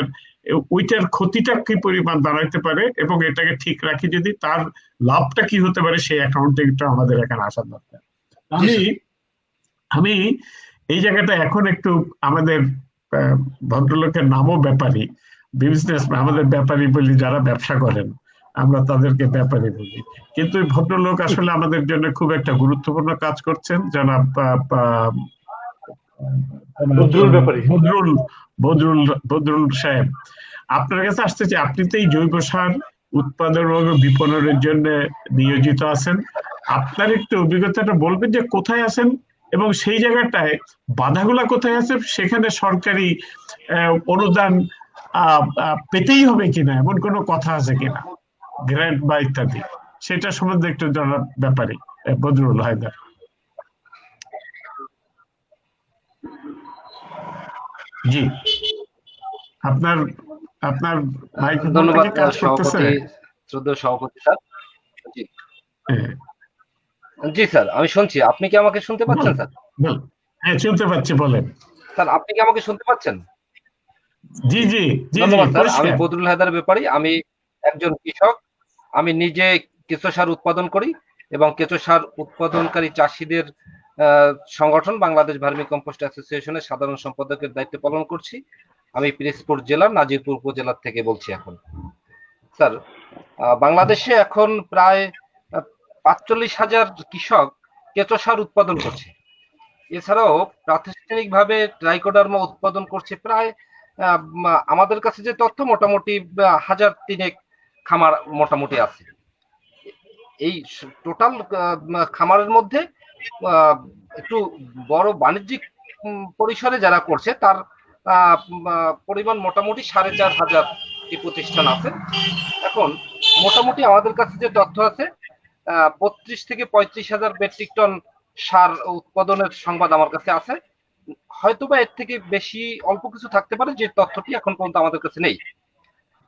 ওইটার ক্ষতিটা কি পরিমাণ দাঁড়াইতে পারে এবং এটাকে ঠিক রাখি যদি তার লাভটা কি হতে পারে, সেই অ্যাকাউন্টিংটা আমাদের এখানে আসা দরকার। আমি এই জায়গাটা এখন একটু আমাদের ভদ্রলোকের নামও ব্যাপারী, বিজনেস আমাদের ব্যাপারী বলি, যারা ব্যবসা করেন আমরা তাদেরকে ব্যাপারী বলি, কিন্তু ভদ্রলোক আসলে আমাদের জন্য খুব একটা গুরুত্বপূর্ণ কাজ করছেন। জনাব বদরুল সাহেব, আপনার কাছে আসতে চাই। আপনি তো এই জৈব সার উৎপাদন ও বিপণনের জন্য নিয়োজিত আছেন, আপনার একটু অভিজ্ঞতাটা বলবেন যে কোথায় আছেন এবং সেই জায়গাটায় বাধাগুলা কোথায় আছে, সেখানে সরকারি অনুদান পেতেই হবে কিনা, এমন কোনো কথা আছে কিনা, গ্র্যান্ট বা ইত্যাদি, সেটা সম্বন্ধে একটু জানার ব্যাপারে বদরুল হায়দার। জি, আপনার ধন্যবাদ কাজ করতেছে? শ্রদ্ধেয় সভাপতি স্যার। জি জি স্যার, আমি শুনছি। আপনি কি আমাকে শুনতে পাচ্ছেন স্যার? হ্যাঁ, শুনতে পাচ্ছি, বলেন স্যার। আপনি কি আমাকে শুনতে পাচ্ছেন? জি জি জি। ধন্যবাদ স্যার। আমি বদরুল হায়দার ব্যাপারী, আমি একজন কৃষক। আমি নিজে কেঁচো সার উৎপাদন করি এবং কেঁচো সার উৎপাদনকারী চাষিদের সংগঠন বাংলাদেশ ভার্মি কম্পোস্ট অ্যাসোসিয়েশনের সাধারণ সম্পাদকের দায়িত্ব পালন করছি। আমি পিরোজপুর জেলার নাজিরপুর উপজেলা থেকে বলছি। এখন স্যার, বাংলাদেশে এখন প্রায় ৪৫,০০০ কৃষক কেঁচো সার উৎপাদন করছে। এছাড়াও প্রাতিষ্ঠানিকভাবে ট্রাইকোডার্মা উৎপাদন করছে প্রায়, আমাদের কাছে যে তথ্য, মোটামুটি ১,০০০ খামার মোটামুটি আছে। এই টোটাল খামারের মধ্যে একটু বড় বাণিজ্যিক পরিসরে যারা করছে তার পরিমাণ মোটামুটি ৪,৫০০ প্রতিষ্ঠান আছে। এখন মোটামুটি আমাদের কাছে যে তথ্য আছে, ৩২ থেকে ৩৫,০০০ মেট্রিক টন সার উৎপাদনের সংবাদ আমার কাছে আছে। হয়তোবা এর থেকে বেশি অল্প কিছু থাকতে পারে, যে তথ্যটি এখন পর্যন্ত আমাদের কাছে নেই।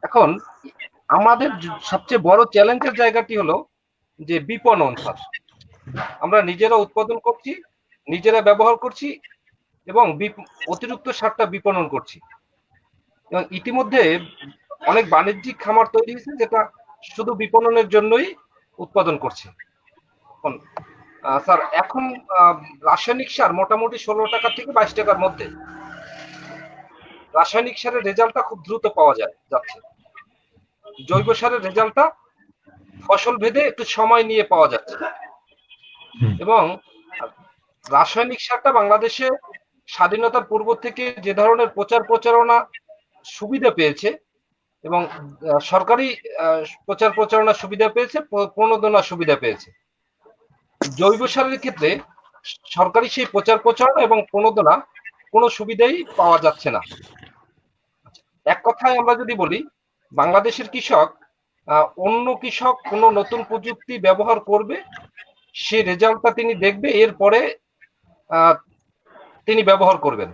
এখন আমাদের সবচেয়ে বড় চ্যালেঞ্জের জায়গাটি হলো যে বিপণন। স্যার, আমরা নিজেরা উৎপাদন করছি, নিজেরা ব্যবহার করছি এবং অতিরিক্ত সারটা বিপণন করছি। এবং ইতিমধ্যে অনেক বাণিজ্যিক খামার তৈরি হয়েছে যেটা শুধু বিপণনের জন্যই উৎপাদন করছে। স্যার, এখন রাসায়নিক সার মোটামুটি ১৬ টাকা থেকে ২২ টাকার মধ্যে। রাসায়নিক সারের রেজাল্টটা খুব দ্রুত পাওয়া যাচ্ছে। জৈব সারের রেজাল্টটা ফসল ভেদে একটু সময় নিয়ে পাওয়া যাচ্ছে। এবং রাসায়নিক সারটা বাংলাদেশে স্বাধীনতার পূর্ব থেকে যে ধরনের প্রচার প্রচারণা সুবিধা পেয়েছে এবং সরকারি প্রচার প্রচারণা সুবিধা পেয়েছে, প্রণোদনা সুবিধা পেয়েছে, জৈব সারের ক্ষেত্রে সরকারি সেই প্রচার প্রচারণা এবং প্রণোদনা কোনো সুবিধাই পাওয়া যাচ্ছে না। এক কথায় আমরা যদি বলি, বাংলাদেশের কৃষক অন্য কৃষক কোনো নতুন প্রযুক্তি ব্যবহার করবে, সে রেজাল্টটা তিনি দেখবে, এরপরে তিনি ব্যবহার করবেন।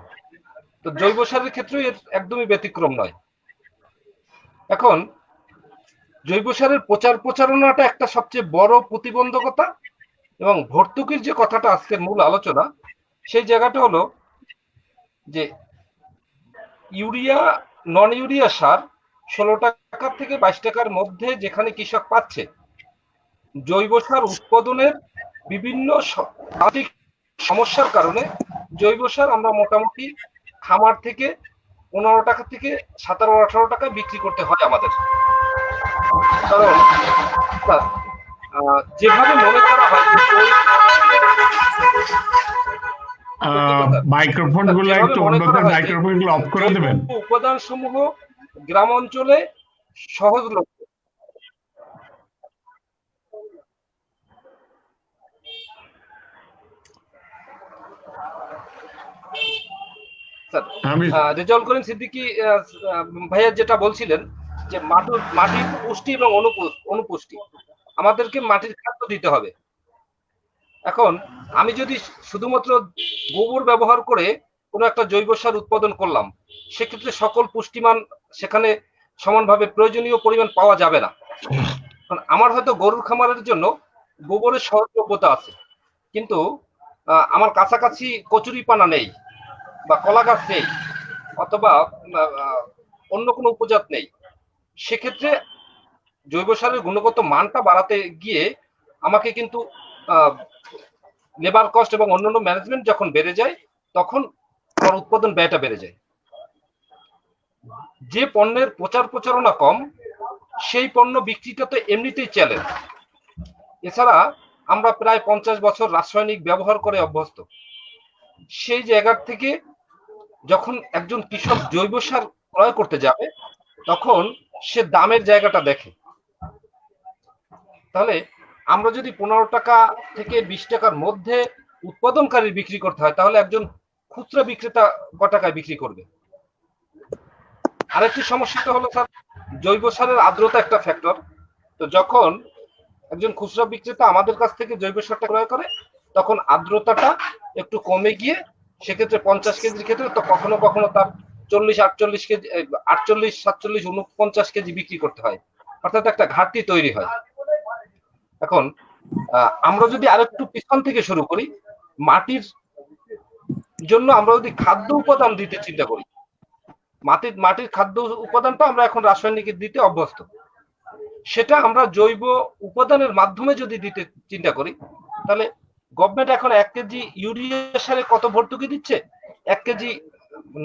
তো জৈব সারের ক্ষেত্রে এর একদমই ব্যতিক্রম নয়। এখন জৈব সারের প্রচার প্রচারণাটা একটা সবচেয়ে বড় প্রতিবন্ধকতা। এবং ভর্তুকির যে কথাটা আজকের মূল আলোচনা, সেই জায়গাটা হলো যে ইউরিয়া, নন ইউরিয়া সার ১৬ টাকা থেকে ২২ টাকার মধ্যে যেখানে কৃষক পাচ্ছে, জৈব সার উৎপাদনের বিভিন্ন সমস্যার কারণে জৈব সার আমরা মোটামুটি খামার থেকে ১৫ টাকা থেকে ১৭-১৮ টাকা বিক্রি করতে হয় আমাদের। কারণ যেভাবে মনে করা হয় মাইক্রোফোনগুলো একটু মাইক্রোফোনগুলো অফ করে দেবেন। উপাদান সমূহ গ্রাম অঞ্চলে সহজলভ্য। রেজাউল করিম সিদ্দিকী ভাইয়া যেটা বলছিলেন যে মাটির পুষ্টি এবং অনুপুষ্টি, আমাদেরকে মাটির খাদ্য দিতে হবে। এখন আমি যদি শুধুমাত্র গোবর ব্যবহার করে কোনো একটা জৈব সার উৎপাদন করলাম, সেক্ষেত্রে সকল পুষ্টিমান সেখানে সমানভাবে প্রয়োজনীয় পরিমাণ পাওয়া যাবে না। কারণ আমার হয়তো গরুর খামারের জন্য গোবরের সহজলভ্যতা আছে, কিন্তু আমার কাছাকাছি কচুরিপানা নেই বা কলা গাছ নেই অথবা অন্য কোনো উপজাত নেই। সেক্ষেত্রে জৈব সারের গুণগত মানটা বাড়াতে গিয়ে আমাকে কিন্তু লেবার কস্ট এবং অন্যান্য ম্যানেজমেন্ট যখন বেড়ে যায় তখন আমার উৎপাদন ব্যয়টা বেড়ে যায়। যে পণ্যের প্রচার প্রচারণা কম সেই পণ্য বিক্রিটা তো এমনিতেই চ্যালেঞ্জ। এছাড়া আমরা প্রায় 50 বছর রাসায়নিক ব্যবহার করে অভ্যস্ত। সেই জায়গা থেকে যখন একজন কৃষক জৈব সার ক্রয় করতে যাবে তখন সে দামের জায়গাটা দেখে। তাহলে আমরা যদি 15 টাকা থেকে 20 টাকার মধ্যে উৎপাদনকারী বিক্রি করতে হয় তাহলে একজন খুচরা বিক্রেতা ক টাকায় বিক্রি করবে? আরেকটি সমস্যাটা হলো স্যার, জৈব সারের আর্দ্রতা একটা ফ্যাক্টর। তো যখন একজন খুচরা বিক্রেতা আমাদের কাছ থেকে জৈব সারটা ক্রয় করে তখন আর্দ্রতাটা একটু কমে গিয়ে সেক্ষেত্রে 50 কেজির ক্ষেত্রে তো কখনো কখনো তার 40-48 কেজি 48-47-49 কেজি বিক্রি করতে হয়, অর্থাৎ একটা ঘাটতি তৈরি হয়। এখন আমরা যদি আরেকটু পিছন থেকে শুরু করি, মাটির জন্য আমরা যদি খাদ্য উপাদান দিতে চিন্তা করি, মাটির খাদ্য উপাদানটা আমরা এখন রাসায়নিক দিতে অভ্যস্ত, সেটা আমরা জৈব উপাদানের মাধ্যমে যদি দিতে চিন্তা করি তাহলে গভর্নমেন্ট এখন 1 কেজি ইউরিয়া সারে কত ভর্তুকি দিচ্ছে, 1 কেজি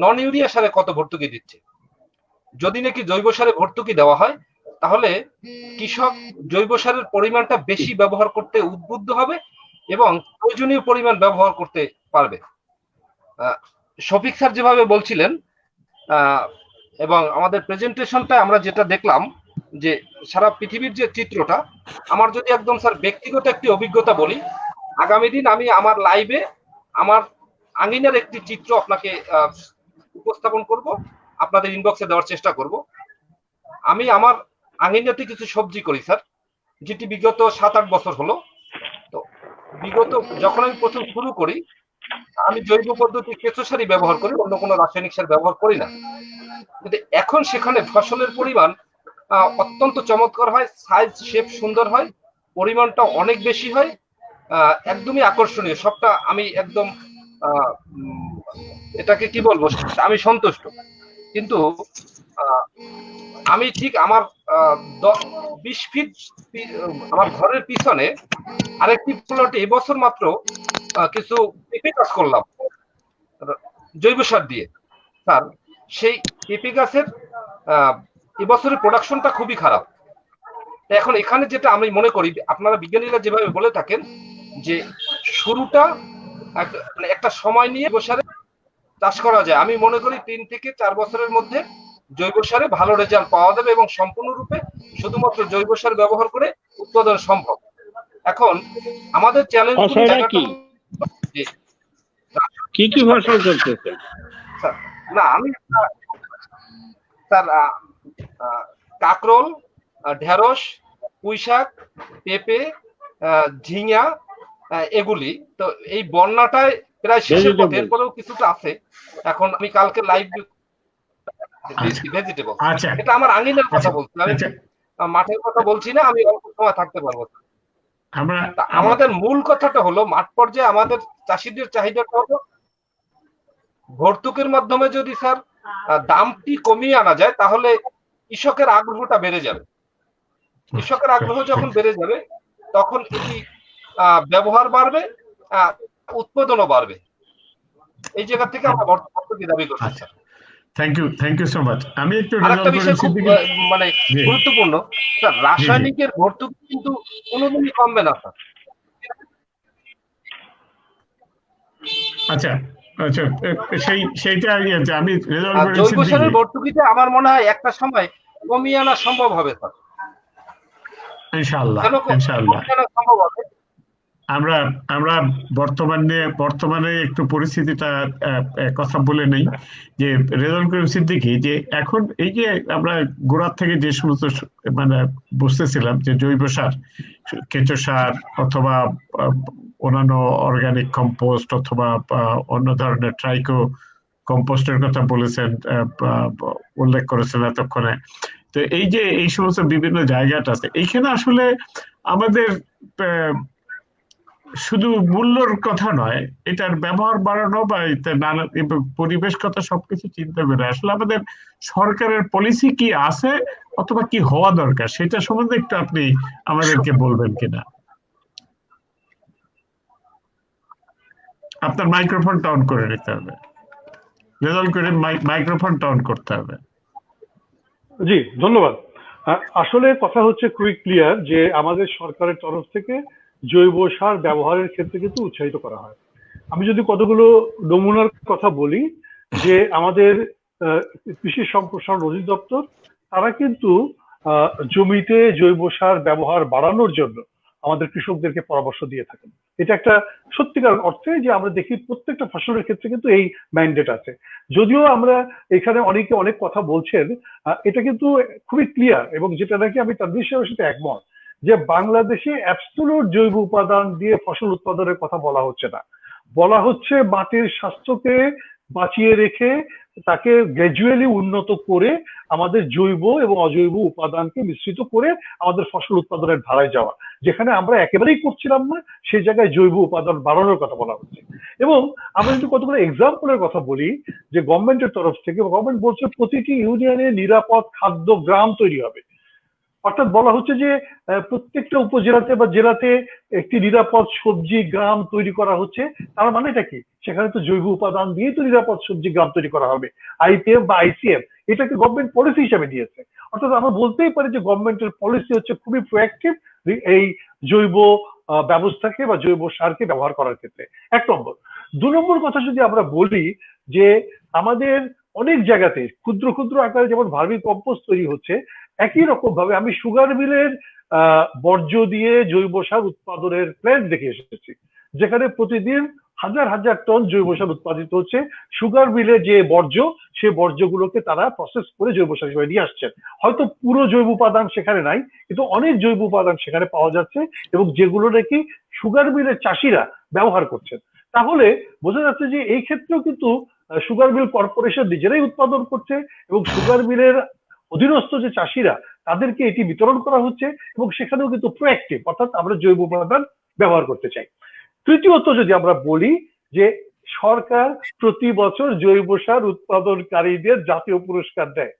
নন ইউরিয়া সারে কত ভর্তুকি দিচ্ছে। যদি নাকি জৈব সারে ভর্তুকি দেওয়া হয় তাহলে কৃষক জৈব সারের পরিমাণটা বেশি ব্যবহার করতে উদ্বুদ্ধ হবে এবং প্রয়োজনীয় পরিমাণ ব্যবহার করতে পারবে। শফিক স্যার যেভাবে বলছিলেন এবং আমাদের প্রেজেন্টেশনটা আমরা যেটা দেখলাম যে সারা পৃথিবীর যে চিত্রটা, আমার যদি একদম স্যার ব্যক্তিগত একটি অভিজ্ঞতা বলি, আগামী দিন আমি আমার লাইভে আমার আঙিনার একটি চিত্র আপনাকে উপস্থাপন করব, আপনাদের ইনবক্সে দেওয়ার চেষ্টা করব। আমি আমার আঙিনাতে কিছু সবজি করি স্যার, যেটি বিগত 7-8 বছর হলো। তো বিগত যখন আমি প্রথম শুরু করি আমি জৈব পদ্ধতি কেঁচো সারই ব্যবহার করি, অন্য কোনো রাসায়নিক সার ব্যবহার করি না। কিন্তু এখন সেখানে ফসলের পরিমাণ অত্যন্ত চমৎকার হয়, সাইজ শেপ সুন্দর হয়, পরিমাণটা অনেক বেশি হয়, একদমই আকর্ষণীয়। সবটা আমি একদম এটাকে কি বলবো, আমি সন্তুষ্ট। কিন্তু আমি ঠিক আমার 20 ফিট আমার ঘরের পিছনে আরেকটি প্লটে এবছর মাত্র কিছু পেঁপে চাষ করলাম জৈব সার দিয়ে। স্যার সেই পেঁপে গাছের এবছরের প্রোডাকশনটা খুবই খারাপ। এখন এখানে যেটা আমি মনে করি, আপনারা বিজ্ঞানীরা যেভাবে বলে থাকেন যে শুরুটা একটা সময় নিয়ে জৈব সারে চাষ করা যায়, আমি মনে করি 3 থেকে 4 বছরের মধ্যে জৈব সারে ভালো রেজাল্ট পাওয়া যাবে এবং সম্পূর্ণরূপে শুধুমাত্র জৈব সার ব্যবহার করে উৎপাদন সম্ভব। এখন আমাদের চ্যালেঞ্জ কি কি ফসল চলতেছে না, আমি স্যার কাকরোল, ঢেঁড়স, পুঁইশাক, পেঁপে, ঝিঙা, এগুলি। তো এই বন্যাটায় প্রায় শেষের পথে, এরপরেও কিছুটা আছে। এখন আমি কালকে লাইভ ভেজিটেবল, এটা আমার আঙিনার কথা বলছি, আমি মাঠের কথা বলছি না, আমি অল্প সময় থাকতে পারবো। আমাদের মূল কথাটা হলো মাঠ পর্যায়ে আমাদের চাষিদের চাহিদাটা হলো ভর্তুকির মাধ্যমে যদি স্যার দামটি কমিয়ে আনা যায় তাহলে কৃষকের আগ্রহটা বেড়ে যাবে। কৃষকের আগ্রহ যখন বেড়ে যাবে তখন এটি ব্যবহার বাড়বে, উৎপাদনও বাড়বে। এই জায়গা থেকে আমরা ভর্তুকি দাবি করছি sir. Thank you so much. আমি একটু আরেকটা বিষয় খুব মানে গুরুত্বপূর্ণ স্যার, রাসায়নিকের ভর্তুকি কিন্তু কোনোদিনই কমবে না স্যার। আচ্ছা আচ্ছা, সেইটা আমি জৈব সারের ভর্তুকিটা আমার মনে হয় একটা সময় কমিয়ে আনা সম্ভব হবে স্যার, ইনশাআল্লাহ। আমরা বর্তমানে একটু পরিস্থিতিটা কথা বলে নেই যে রেজাউল করিম সিদ্দিকী, যে এখন এই যে আমরা গোড়ার থেকে যে সমস্ত মানে বুঝতেছিলাম যে জৈব সার, কেঁচো সার অথবা অন্যান্য অর্গানিক কম্পোস্ট অথবা অন্য ধরনের ট্রাইকো কম্পোস্টের কথা বলেছেন, উল্লেখ করেছেন এতক্ষণে, তো এই যে এই সমস্ত বিভিন্ন জায়গাটা আছে, এইখানে আসলে আমাদের শুধু মূল্যর কথা নয়, এটার ব্যবহার বাড়ানো বা নানা পরিবেশ কথা সবকিছু চিন্তা করে আসলে আমাদের সরকারের পলিসি কি আছে অথবা কি হওয়া দরকার সেটা সম্বন্ধে একটু আপনি আমাদেরকে বলবেন কিনা। আপনার মাইক্রোফোনটা অন করে নিতে হবে, রেজাল্ট করে মাইক্রোফোনটা অন করতে হবে। জি, ধন্যবাদ। আসলে কথা হচ্ছে খুবই ক্লিয়ার যে আমাদের সরকারের তরফ থেকে জৈব সার ব্যবহারের ক্ষেত্রে কিন্তু উৎসাহিত করা হয়। আমি যদি কতগুলো নমুনার কথা বলি, যে আমাদের কৃষি সম্প্রসারণ অধিদপ্তর তারা কিন্তু জমিতে জৈব সার ব্যবহার বাড়ানোর জন্য আমাদের কৃষকদেরকে পরামর্শ দিয়ে থাকেন। এটা একটা সত্যিকার অর্থে যে আমরা দেখি প্রত্যেকটা ফসলের ক্ষেত্রে কিন্তু এই ম্যান্ডেট আছে। যদিও আমরা এখানে অনেকে অনেক কথা বলছেন, এটা কিন্তু খুবই ক্লিয়ার, এবং যেটা নাকি আমি তানভীর সাহেবের সাথে একমত, যে বাংলাদেশে অ্যাবসলিউট জৈব উপাদান দিয়ে ফসল উৎপাদনের কথা বলা হচ্ছে না, বলা হচ্ছে মাটির স্বাস্থ্যকে বাঁচিয়ে রেখে তাকে গ্র্যাজুয়ালি উন্নত করে আমাদের জৈব এবং অজৈব উপাদানকে মিশ্রিত করে আমাদের ফসল উৎপাদনের ধারায় যাওয়া। যেখানে আমরা একেবারেই করছিলাম না, সেই জায়গায় জৈব উপাদান বাড়ানোর কথা বলা হচ্ছে। এবং আমরা যদি কতগুলো এক্সাম্পলের কথা বলি, যে গভর্নমেন্টের তরফ থেকে গভর্নমেন্ট বলছে প্রতিটি ইউনিয়নে নিরাপদ খাদ্য গ্রাম তৈরি হবে। অর্থাৎ বলা হচ্ছে যে প্রত্যেকটা উপজেলাতে বা জেলাতে একটি নিরাপদ সবজি গ্রাম তৈরি করা হচ্ছে। তার মানেটা কি? সেখানে তো জৈব উপাদান দিয়েই তো নিরাপদ সবজি গ্রাম তৈরি করা হবে। আইপিএম বা আইসিএম এটাকে গভর্নমেন্ট পলিসি হিসেবে দিয়েছে। অর্থাৎ আমরা বলতেই পারি যে গভর্নমেন্টের পলিসি হচ্ছে খুবই প্রোঅ্যাক্টিভ এই জৈব ব্যবস্থাকে বা জৈব সারকে ব্যবহার করার ক্ষেত্রে। 1 নম্বর। 2 নম্বর কথা যদি আমরা বলি, যে আমাদের অনেক জায়গাতে ক্ষুদ্র ক্ষুদ্র আকারে যেমন ভার্মি কম্পোস্ট তৈরি হচ্ছে, একই রকম ভাবে আমি সুগার মিলের বর্জ্য দিয়ে জৈব সার উৎপাদনের প্ল্যান্ট দেখে এসেছি, যেখানে প্রতিদিন হাজার হাজার টন জৈব সার উৎপাদিত হচ্ছে। সুগার মিলে যে বর্জ্য, সে বর্জ্যগুলোকে তারা প্রসেস করে জৈব সার হিসেবে নিয়ে আসছেন। হয়তো পুরো জৈব উপাদান সেখানে নাই, কিন্তু অনেক জৈব উপাদান সেখানে পাওয়া যাচ্ছে, এবং যেগুলো নাকি সুগার মিলের চাষিরা ব্যবহার করছেন। তাহলে বোঝা যাচ্ছে যে এই ক্ষেত্রেও কিন্তু সুগার মিল কর্পোরেশন নিজেরাই উৎপাদন করছে, এবং সুগার মিলের অধীনস্থ যে চাষিরা তাদেরকে এটি বিতরণ করা হচ্ছে, এবং সেখানেও কিন্তু প্রোঅ্যাক্টিভ, অর্থাৎ আমরা জৈব উপাদান ব্যবহার করতে চাই। তৃতীয়ত যদি আমরা বলি, যে সরকার প্রতি বছর জৈব সার উৎপাদনকারীদের জাতীয় পুরস্কার দেয়,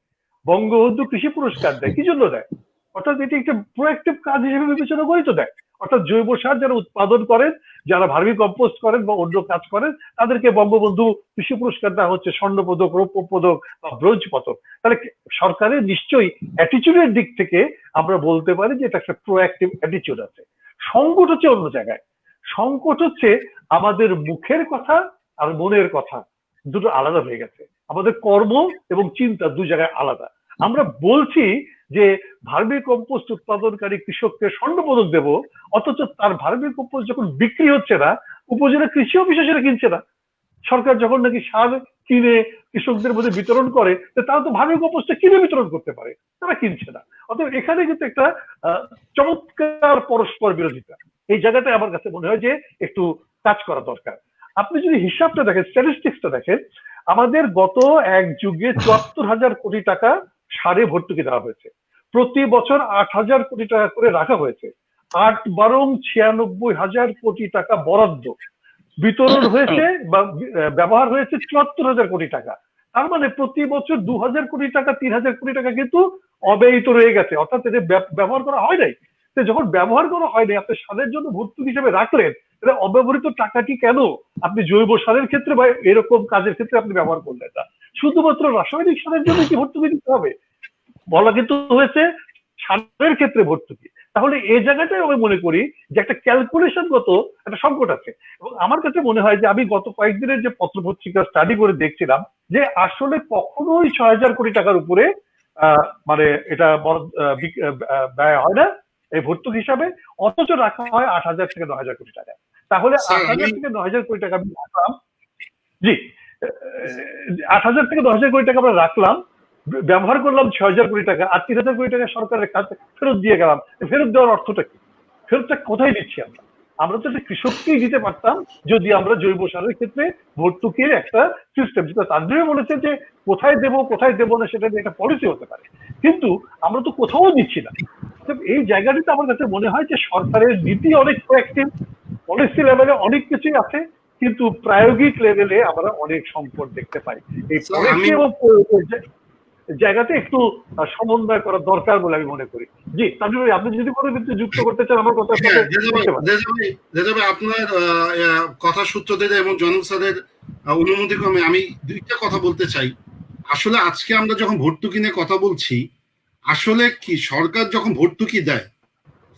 বঙ্গবন্ধু কৃষি পুরস্কার দেয়। কি জন্য দেয়? অর্থাৎ এটি একটা প্রোঅ্যাক্টিভ কাজ হিসেবে বিবেচনা করেই তো দেয়। অর্থাৎ জৈব সার যারা উৎপাদন করেন, যারা ভার্মি কম্পোস্ট করেন বা অন্য কাজ করেন, তাদেরকে বঙ্গবন্ধু কৃষি পুরস্কার দেওয়া হচ্ছে, স্বর্ণ পদক, রৌপ্য পদক বা ব্রোঞ্জ পদক। তাহলে সরকারের নিশ্চয়ই অ্যাটিচিউডের দিক থেকে আমরা বলতে পারি যে এটা একটা প্রোঅ্যাক্টিভ অ্যাটিচিউড আছে। সংকট হচ্ছে অন্য জায়গায়। সংকট হচ্ছে আমাদের মুখের কথা আর মনের কথা দুটো আলাদা হয়ে গেছে। আমাদের কর্ম এবং চিন্তা 2 জায়গায় আলাদা। আমরা বলছি যে ভার্মি কম্পোস্ট উৎপাদনকারী কৃষককে স্বর্ণপদক দেব, অথচ তার ভার্মি কম্পোস্ট যখন বিক্রি হচ্ছে না, উপজেলা কৃষি অফিসে সেটা কিনছে না। সরকার যখন নাকি সার কিনে কৃষকদের মধ্যে বিতরণ করে, তারা তো ভার্মি কম্পোস্টটা কিনে বিতরণ করতে পারে, তারা কিনছে না। অতএব এখানে কিন্তু একটা চমৎকার পরস্পর বিরোধিতা। এই জায়গাটায় আমার কাছে মনে হয় যে একটু কাজ করা দরকার। আপনি যদি হিসাবটা দেখেন, স্ট্যাটিস্টিক্সটা দেখেন, আমাদের গত এক যুগে ৭৪,০০০ কোটি টাকা সারে ভর্তুকি দেওয়া হয়েছে। প্রতি বছর ৮,০০০ কোটি টাকা করে রাখা হয়েছে। ৮ × ৯৬,০০০ কোটি টাকা বরাদ্দ, বিতরণ হয়েছে বা ব্যবহার হয়েছে ৭৪,০০০ কোটি টাকা। তার মানে প্রতি বছর ২,০০০ কোটি টাকা, ৩,০০০ কোটি টাকা কিন্তু অব্যয়িত রয়ে গেছে, অর্থাৎ এটা ব্যবহার করা হয় নাই। যখন ব্যবহার করা হয়নি, আপনি সারের জন্য ভর্তুকি হিসেবে রাখলেন, এটা অব্যবহৃত টাকাটি কেন আপনি জৈব সারের ক্ষেত্রে বা এরকম কাজের ক্ষেত্রে আপনি ব্যবহার করলেন না? শুধুমাত্র রাসায়নিক সারের জন্য কি ভর্তুকি দিতে হবে? বলা কিন্তু হয়েছে সারের ক্ষেত্রে ভর্তুকি। তাহলে এই জায়গাটাই আমি মনে করি যে একটা ক্যালকুলেশনগত একটা সংকট আছে। এবং আমার কাছে মনে হয় যে আমি গত কয়েকদিনের যে পত্রপত্রিকা স্টাডি করে দেখছিলাম, যে আসলে কখনোই ৬,০০০ কোটি টাকার উপরে মানে এটা ব্যয় হয় না এই ভর্তুকি হিসাবে, অথচ রাখা হয় ৮,০০০ থেকে ৯,০০০ কোটি টাকা। তাহলে ৮,০০০ থেকে ৯,০০০ কোটি টাকা আমি রাখলাম, জি ৮,০০০ থেকে ৯,০০০ কোটি টাকা আমরা রাখলাম, ব্যবহার করলাম ৬,০০০ কোটি টাকা, আর ৩,০০০ কোটি টাকা সরকারের কাছে ফেরত দিয়ে গেলাম। ফেরত দেওয়ার অর্থটা কি? ফেরতটা কোথায় দিচ্ছি আমরা? আমরা তো কৃষককেই দিতে পারতাম যদি আমরা জৈব সারের ক্ষেত্রে ভর্তুকির একটা সিস্টেম, যেটা তাদের বলেছে যে কোথায় দেবো কোথায় দেবো না সেটা নিয়ে একটা পলিসি হতে পারে। কিন্তু আমরা তো কোথাও দিচ্ছি না। এই জায়গাটিতে আমার কাছে মনে হয় যে সরকারের নীতি অনেক প্রোঅ্যাক্টিভ, পলিসি লেভেলে অনেক কিছুই আছে, কিন্তু প্রায়োগিক লেভেলে আমরা অনেক সংকট দেখতে পাই। এই পলিসি এবং জায়গাতে একটু সমন্বয় করা দরকার বলে আমি মনে করি। জি তানভীর ভাই, আপনি যদি কোনো কিছু যুক্ত করতে চান আমার কথা। আপনার কথা সূত্র ধরে এবং জনক স্যারের অনুমতি ক্রমে আমি দুইটা কথা বলতে চাই। আসলে আজকে আমরা যখন ভর্তুকি নিয়ে কথা বলছি, আসলে কি সরকার যখন ভর্তুকি দেয়,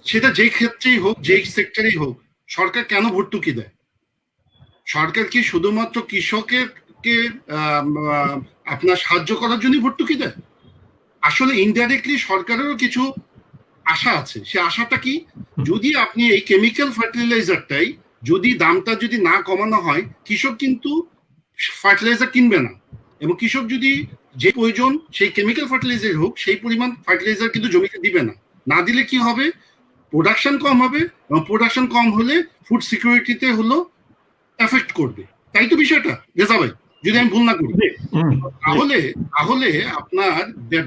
সেটা যেই ক্ষেত্রেই হোক, যেই সেক্টরেই হোক, সরকার কেন ভর্তুকি দেয়? সরকার কি শুধুমাত্র কৃষককে আপনার সাহায্য করার জন্য ভর্তুকি দেয়? আসলে ইনডাইরেক্টলি সরকারেরও কিছু আশা আছে। সে আশাটা কি, যদি আপনি এই কেমিক্যাল ফার্টিলাইজারটাই যদি দামটা যদি না কমানো হয়, কৃষক কিন্তু ফার্টিলাইজার কিনবে না। এবং কৃষক যদি যে প্রয়োজন সেই কেমিক্যাল ফার্টিলাইজার হোক, সেই পরিমাণ ফার্টিলাইজার কিন্তু জমিতে দিবে না। না দিলে কি হবে, প্রোডাকশন কম হবে, এবং প্রোডাকশন কম হলে ফুড সিকিউরিটিতে হলো এফেক্ট করবে। তাই তো বিষয়টা রেজা ভাই, যদি আমি ভুল না করি। তাহলে আপনার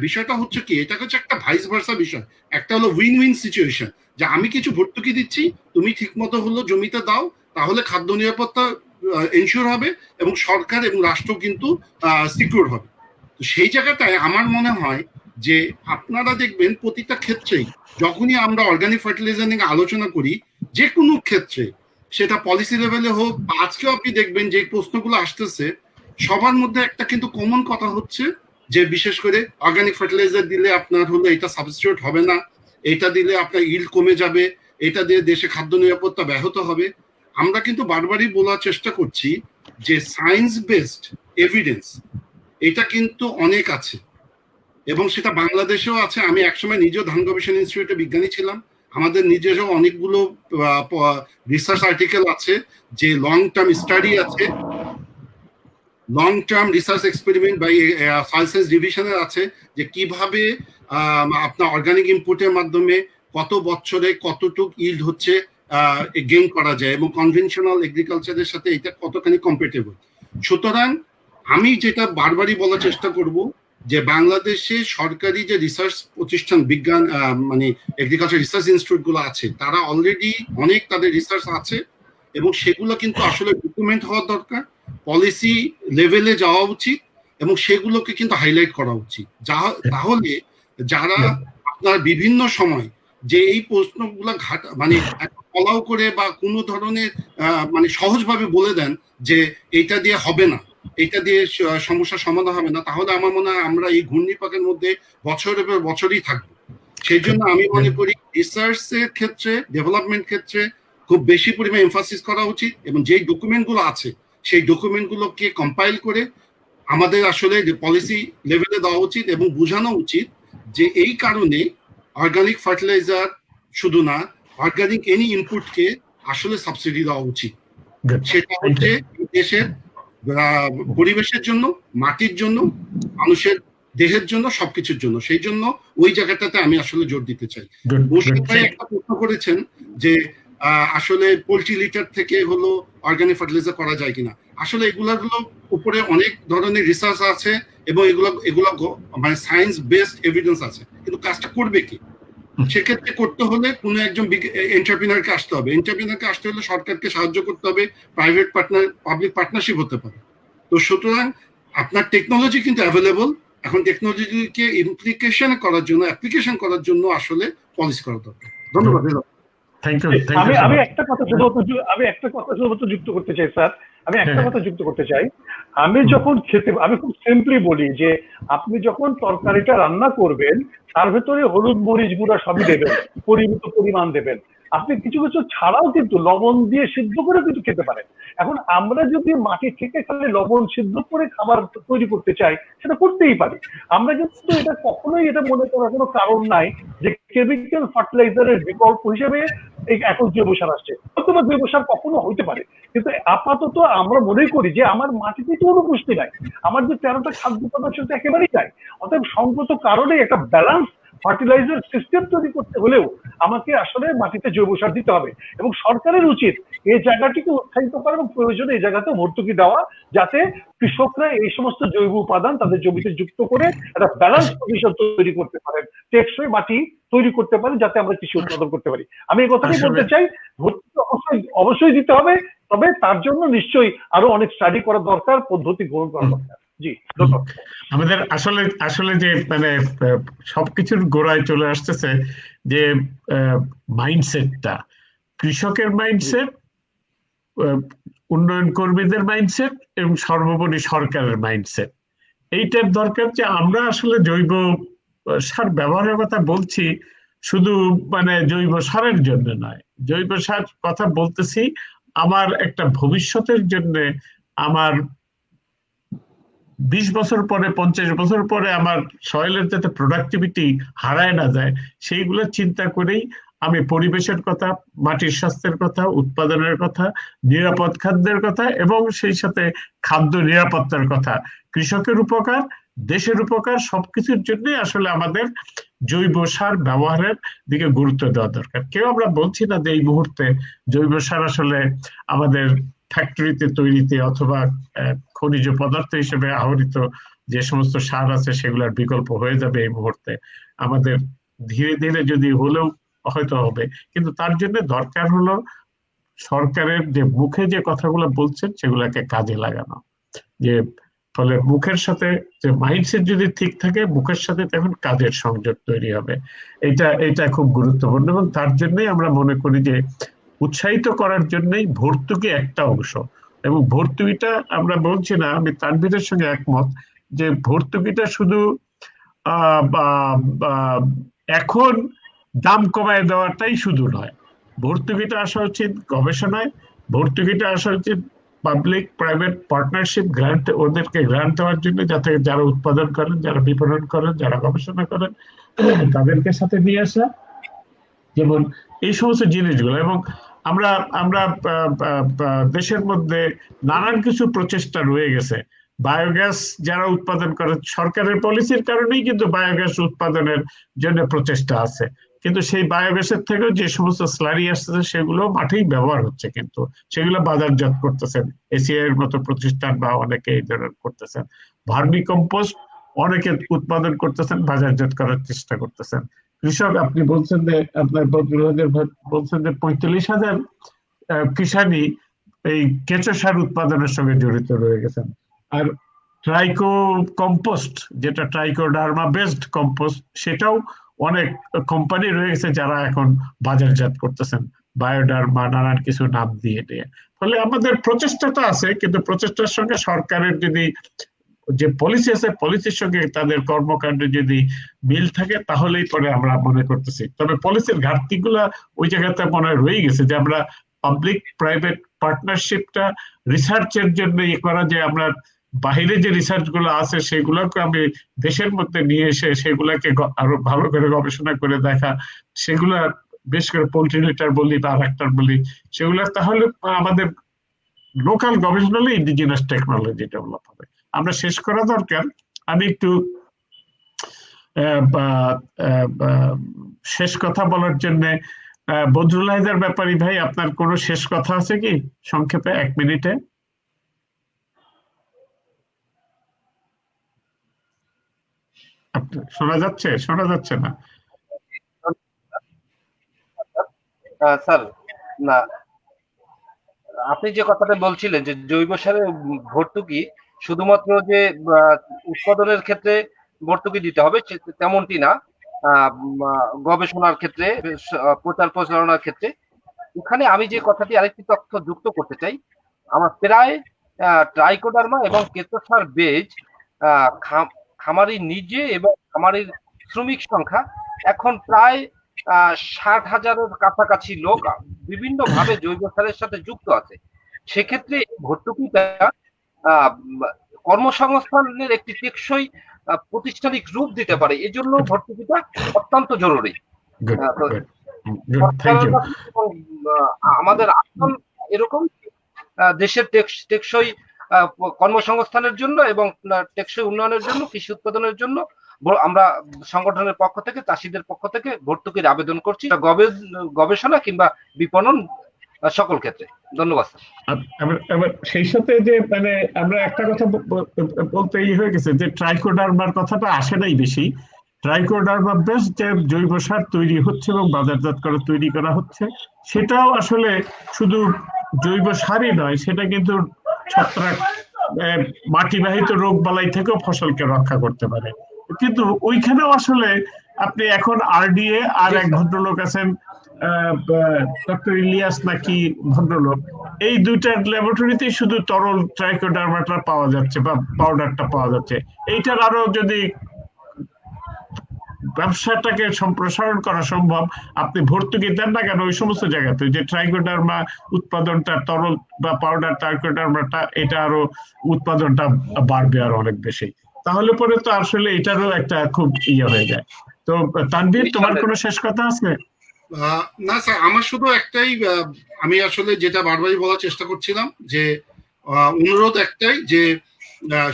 বিষয়টা হচ্ছে কি, এটা হচ্ছে একটা ভাইস ভার্সা বিষয়। একটা হলো উইন উইন সিচুয়েশন, যে আমি কিছু ভর্তুকি দিচ্ছি, তুমি ঠিক মতো হলো জমিতে দাও, তাহলে খাদ্য নিরাপত্তা এনশিওর হবে এবং সরকার এবং রাষ্ট্র কিন্তু সিকিউর হবে। তো সেই জায়গাটায় আমার মনে হয় যে আপনারা দেখবেন প্রতিটা ক্ষেত্রেই যখনই আমরা অর্গানিক ফার্টিলাইজার নিয়ে আলোচনা করি, যে কোনো ক্ষেত্রে সেটা পলিসি লেভেলে হোক, আজকেও আপনি দেখবেন যে প্রশ্নগুলো আসতেছে, সবার মধ্যে একটা কিন্তু কমন কথা হচ্ছে যে বিশেষ করে অর্গানিক ফার্টিলাইজার দিলে আপনার হলো এটা সাবস্টিটিউট হবে না, এটা দিলে আপনার ইল্ড কমে যাবে, এটা দিয়ে দেশে খাদ্য নিরাপত্তা ব্যাহত হবে। আমরা কিন্তু বারবারই বলার চেষ্টা করছি যে সায়েন্স বেসড এভিডেন্স এটা কিন্তু অনেক আছে, এবং সেটা বাংলাদেশেও আছে। আমি একসময় নিজেও ধান গবেষণা ইনস্টিটিউটে বিজ্ঞানী ছিলাম। আমাদের নিজস্ব অনেকগুলো রিসার্চ আর্টিকেল আছে, যে লং টার্ম স্টাডি আছে, লং টার্ম রিসার্চ এক্সপেরিমেন্ট বা সয়েল সায়েন্স ডিভিশনের আছে, যে কিভাবে আপনার অর্গানিক ইনপুটের মাধ্যমে কত বছরে কতটুক ইল্ড হচ্ছে গেইন করা যায়, এবং কনভেনশনাল এগ্রিকালচারের সাথে এটা কতখানি কম্পেটেবল। সুতরাং আমি যেটা বারবারই বলার চেষ্টা করব যে বাংলাদেশে সরকারি যে রিসার্চ প্রতিষ্ঠান, বিজ্ঞান মানে এগ্রিকালচার রিসার্চ ইনস্টিটিউট গুলো আছে, তারা অলরেডি অনেক তাদের রিসার্চ আছে, এবং সেগুলো কিন্তু আসলে ডকুমেন্ট হওয়া দরকার, পলিসি লেভেলে যাওয়া উচিত, এবং সেগুলোকে কিন্তু হাইলাইট করা উচিত। তাহলে যারা আপনার বিভিন্ন সময় যে এই প্রশ্নগুলো মানে ফলাও করে বা কোনো ধরনের মানে সহজভাবে বলে দেন যে এটা দিয়ে হবে না, এটা দিয়ে সমস্যার সমাধান হবে না, তাহলে আমার মনে হয় আমরা এই ঘূর্ণিপাকের মধ্যে বছরের পর বছরই থাকবো। সেই জন্য আমি মনে করি রিসার্চের ক্ষেত্রে, ডেভেলপমেন্ট ক্ষেত্রে খুব বেশি পরিমাণে এমফাসিস করা উচিত, এবং যেই ডকুমেন্টগুলো আছে সেই ডকুমেন্টগুলোকে কম্পাইল করে আমাদের আসলে পলিসি লেভেলে দেওয়া উচিত, এবং বোঝানো উচিত যে এই কারণে অর্গানিক ফার্টিলাইজার শুধু না, অর্গানিক এনি ইনপুটকে আসলে সাবসিডি দেওয়া উচিত। সেটা হচ্ছে দেশের পরিবেশের জন্য, মাটির জন্য, মানুষের দেহের জন্য, সবকিছুর জন্য। সেই জন্য ওই জায়গাটাতে আমি আসলে জোর দিতে চাই। মুশফিক ভাই একটা প্রশ্ন করেছেন যে আসলে পোল্ট্রি লিটার থেকে হলো অর্গানিক ফার্টিলাইজার করা যায় কিনা। আসলে এগুলোর উপরে অনেক ধরনের রিসার্চ আছে, এবং এগুলো মানে সায়েন্স বেসড এভিডেন্স আছে, কিন্তু কাজটা করবে কি? সেক্ষেত্রে করতে হলে কোনো একজন এন্টারপ্রিনারকে আসতে হবে। এন্টারপ্রিনারকে আসতে হলে সরকারকে সাহায্য করতে হবে, প্রাইভেট পার্টনার, পাবলিক পার্টনারশিপ হতে পারে। তো সুতরাং আপনার টেকনোলজি কিন্তু অ্যাভেলেবল, এখন টেকনোলজিকে ইমপ্লিকেশন করার জন্য, অ্যাপ্লিকেশন করার জন্য আসলে পলিসি করা দরকার। ধন্যবাদ। আমি একটা কথা শুধুমাত্র যুক্ত করতে চাই স্যার, আমি একটা কথা যুক্ত করতে চাই। আমি যখন আমি খুব সিম্পলি বলি যে আপনি যখন তরকারিটা রান্না করবেন, তার ভেতরে হলুদ, মরিচ গুঁড়া সবই দেবেন, পরিমিত পরিমাণ দেবেন। আপনি কিছু কিছু ছাড়াও কিন্তু লবণ দিয়ে সিদ্ধ করে কিন্তু খেতে পারেন। এখন আমরা যদি মাটি থেকে খালি লবণ সিদ্ধ করে খাবার তৈরি করতে চাই, সেটা করতেই পারি। আমরা কিন্তু এটা কখনোই এটা মনে করার কোনো কারণ নাই যে কেমিক্যাল ফার্টিলাইজারের বিকল্প হিসেবে এখন জৈব সার আসছে। হয়তো বা জৈব সার কখনো হইতে পারে, কিন্তু আপাতত আমরা মনে করি যে আমার মাটিতে তো কোনো পুষ্টি নাই, আমার যে 13টা খাদ্য পদার্থ একেবারেই নাই। অতএব সঙ্গত কারণে একটা ব্যালেন্স ফার্টিলাইজার সিস্টেম তৈরি করতে হলেও আমাকে আসলে মাটিতে জৈব সার দিতে হবে, এবং সরকারের উচিত এই জায়গাটিকে উৎসাহিত করা এবং প্রয়োজনে এই জায়গাতে ভর্তুকি দেওয়া, যাতে কৃষকরা এই সমস্ত জৈব উপাদান তাদের জমিতে যুক্ত করে একটা ব্যালেন্স পজিশন তৈরি করতে পারেন, টেকসই মাটি তৈরি করতে পারেন, যাতে আমরা কৃষি উৎপাদন করতে পারি। আমি এই কথাটাই বলতে চাই, ভর্তুকি অবশ্যই দিতে হবে, তবে তার জন্য নিশ্চয়ই আরো অনেক স্টাডি করা দরকার, পদ্ধতি গ্রহণ করা দরকার। জি, ধন্যবাদ। আমাদের আসলে আসলে যে মানে সবকিছুর গোড়ায় চলে আসতেছে যে মাইন্ডসেটটা, কৃষকের মাইন্ডসেট, উন্নয়ন কর্মীদের মাইন্ডসেট এবং সর্বোপরি সরকারের মাইন্ডসেট। এইটার দরকার যে আমরা আসলে জৈব সার ব্যবহারের কথা বলছি, শুধু মানে জৈব সারের জন্য নয়, জৈব সার কথা বলতেছি আমার একটা ভবিষ্যতের জন্য, আমার 20 বছর পরে 50 বছর পরে আমার সয়েলের যাতে প্রোডাক্টিভিটি হারায় না যায়, সেইগুলো চিন্তা করেই আমি পরিবেশের কথা, মাটির স্বাস্থ্যের কথা, উৎপাদনের কথা, নিরাপদ খাদ্যের কথা এবং সেই সাথে খাদ্য নিরাপত্তার কথা, কৃষকের উপকার, দেশের উপকার, সবকিছুর জন্যই আসলে আমাদের জৈব সার ব্যবহারের দিকে গুরুত্ব দেওয়া দরকার। কেউ আমরা বলছি না যে এই মুহূর্তে জৈব সার আসলে আমাদের ফ্যাক্টরিতে তৈরিতে অথবা খনিজ পদার্থ হিসেবে আহরিত যে সমস্ত সার আছে সেগুলোর বিকল্প হয়ে যাবে এই মুহূর্তে। আমাদের ধীরে ধীরে যদি হলেও হয়তো হবে, কিন্তু তার জন্য দরকার হলো সরকারের যে মুখে যে কথাগুলো বলছেন সেগুলোকে কাজে লাগানো। যে ফলে মুখের সাথে যে মাইন্ডসেট যদি ঠিক থাকে, মুখের সাথে তখন কাজের সংযোগ তৈরি হবে। এটা খুব গুরুত্বপূর্ণ এবং তার জন্যই আমরা মনে করি যে উৎসাহিত করার জন্যই ভর্তুকি একটা অংশ, এবং ভর্তুকিটা আমরা বলছি না, আমি তানভীরের সঙ্গে একমত যে ভর্তুকিটা শুধু এখন দাম কমায় দেওয়াটাই শুধু নয়, ভর্তুকিটা আসা উচিত গবেষণায়, ভর্তুকিটা আসা উচিত পাবলিক প্রাইভেট পার্টনারশিপ গ্রান্ট, ওদেরকে গ্রান্ট দেওয়ার জন্য, যাতে যারা উৎপাদন করেন, যারা বিপণন করেন, যারা গবেষণা করেন তাদেরকে সাথে নিয়ে আসা, যেমন এই সমস্ত জিনিসগুলো। এবং আমরা আমরা দেশের মধ্যে নানান কিছু প্রচেষ্টা রয়ে গেছে। বায়োগ্যাস যারা উৎপাদন করে, সরকারের পলিসির কারণেই কিন্তু বায়োগ্যাস উৎপাদনের জন্য প্রচেষ্টা আছে, কিন্তু সেই বায়োগ্যাসের থেকেও যে সমস্ত স্লারি আসছে সেগুলো মাঠেই ব্যবহার হচ্ছে, কিন্তু সেগুলো বাজারজাত করতেছেন এসিআই এর মতো প্রতিষ্ঠান বা অনেকে এই ধরনের করতেছেন। ভার্মি কম্পোস্ট অনেকে উৎপাদন করতেছেন, বাজারজাত করার চেষ্টা করতেছেন। কৃষক, আপনি বলছেন যে আপনার বলছেন যে 45,000 কিষানি এই কেঁচো সার উৎপাদনের সঙ্গে জড়িত রয়ে গেছেন। আর ট্রাইকো কম্পোস্ট, যেটা ট্রাইকোডার্মা বেসড কম্পোস্ট, সেটাও অনেক কোম্পানি রয়ে গেছে যারা এখন বাজারজাত করতেছেন বায়োডার্মা নানান কিছু নাম দিয়ে নিয়ে। ফলে আমাদের প্রচেষ্টাটা আছে, কিন্তু প্রচেষ্টার সঙ্গে সরকারের যদি যে পলিসি আছে, পলিসির সঙ্গে তাদের কর্মকাণ্ডে যদি মিল থাকে তাহলেই পরে আমরা মনে করতেছি। তবে পলিসির ঘাটতিগুলা ওই জায়গাতে মনে হয় রয়ে গেছে, যে আমরা পাবলিক প্রাইভেট পার্টনারশিপটা রিসার্চের জন্য ইয়ে করা, যে আমরা বাহিরে যে রিসার্চ গুলো আছে সেগুলোকে আমি দেশের মধ্যে নিয়ে এসে সেগুলাকে আরো ভালো করে গবেষণা করে দেখা, সেগুলা বেশ করে পোল্ট্রি লিটার বলি বা আরেকটার বলি, সেগুলা তাহলে আমাদের লোকাল গবেষণা হলে ইন্ডিজিনাস টেকনোলজি ডেভেলপ হবে। আমরা শেষ করা দরকার। আমি একটু শেষ কথা বলার জন্য বদরুল হায়দার ব্যাপারী ভাই, আপনার কোনো শেষ কথা আছে কি সংক্ষেপে 1 মিনিটে? শোনা যাচ্ছে? শোনা যাচ্ছে না স্যার। না, আপনি যে কথাটা বলছিলেন যে জৈব সারে ভর্তুকি শুধুমাত্র যে উৎপাদনের ক্ষেত্রে ভর্তুকি দিতে হবে তেমনটি না, গবেষণার ক্ষেত্রে, প্রচার প্রচারণার ক্ষেত্রে। এখানে আমি যে কথাটি আরেকটি তথ্য যুক্ত করতে চাই, আমার প্রায় ট্রাইকোডার্মা এবং কেঁচোসার বেজ খামারি নিজে এবং খামারির শ্রমিক সংখ্যা এখন প্রায় 60,000-এর কাছাকাছি লোক বিভিন্ন ভাবে জৈব সারের সাথে যুক্ত আছে। সেক্ষেত্রে ভর্তুকিটা কর্মসংস্থানের একটি টেকসই প্রাতিষ্ঠানিক রূপ দিতে পারে, এজন্য ভর্তুকিটা অত্যন্ত জরুরি। আমাদের আসল এরকম দেশের টেকসই কর্মসংস্থানের জন্য এবং টেকসই উন্নয়নের জন্য, কৃষি উৎপাদনের জন্য আমরা সংগঠনের পক্ষ থেকে, চাষিদের পক্ষ থেকে ভর্তুকির আবেদন করছি, গবেষণা কিংবা বিপণন সকল ক্ষেত্রে। ধন্যবাদ। এবার সেই সাথে যে মানে আমরা একটা কথা বলতে হয়ে গেছে যে ট্রাইকোডার্মার কথাটা আসে নাই বেশি। ট্রাইকোডার্মা বেস যে জৈব সার তৈরি হচ্ছে এবং বাজারজাত করে তৈরি করা হচ্ছে, সেটাও আসলে শুধু জৈব সারই নয়, সেটা কিন্তু ছত্রাক মাটিবাহিত রোগ বালাই থেকেও ফসলকে রক্ষা করতে পারে। কিন্তু ওইখানেও আসলে আপনি এখন আরডিএ আর এক ভদ্রলোক আছেন ডক্টর ইলিয়াস নাকি ভদ্রলোক, এই দুইটার ল্যাবরেটরিতেই শুধু তরল ট্রাইকোডার্মাটা পাওয়া যাচ্ছে বা পাউডারটা পাওয়া যাচ্ছে। এইটার আরো যদি ব্যবসাটাকে সম্প্রসারণ করা সম্ভব, আপনি ভর্তুকি দেন না কেন ওই সমস্ত জায়গাতে যে ট্রাইকোডার্মা উৎপাদনটা, তরল বা পাউডার ট্রাইকোডার্মাটা, এটা আরো উৎপাদনটা বাড়বে আরো অনেক বেশি, তাহলে পরে তো আসলে এটারও একটা খুব হয়ে যায়। তো তানভীর, তোমার কোনো শেষ কথা আছে? না স্যার, আমার শুধু একটাই, আমি আসলে যেটা বারবারই বলার চেষ্টা করছিলাম যে অনুরোধ একটাই যে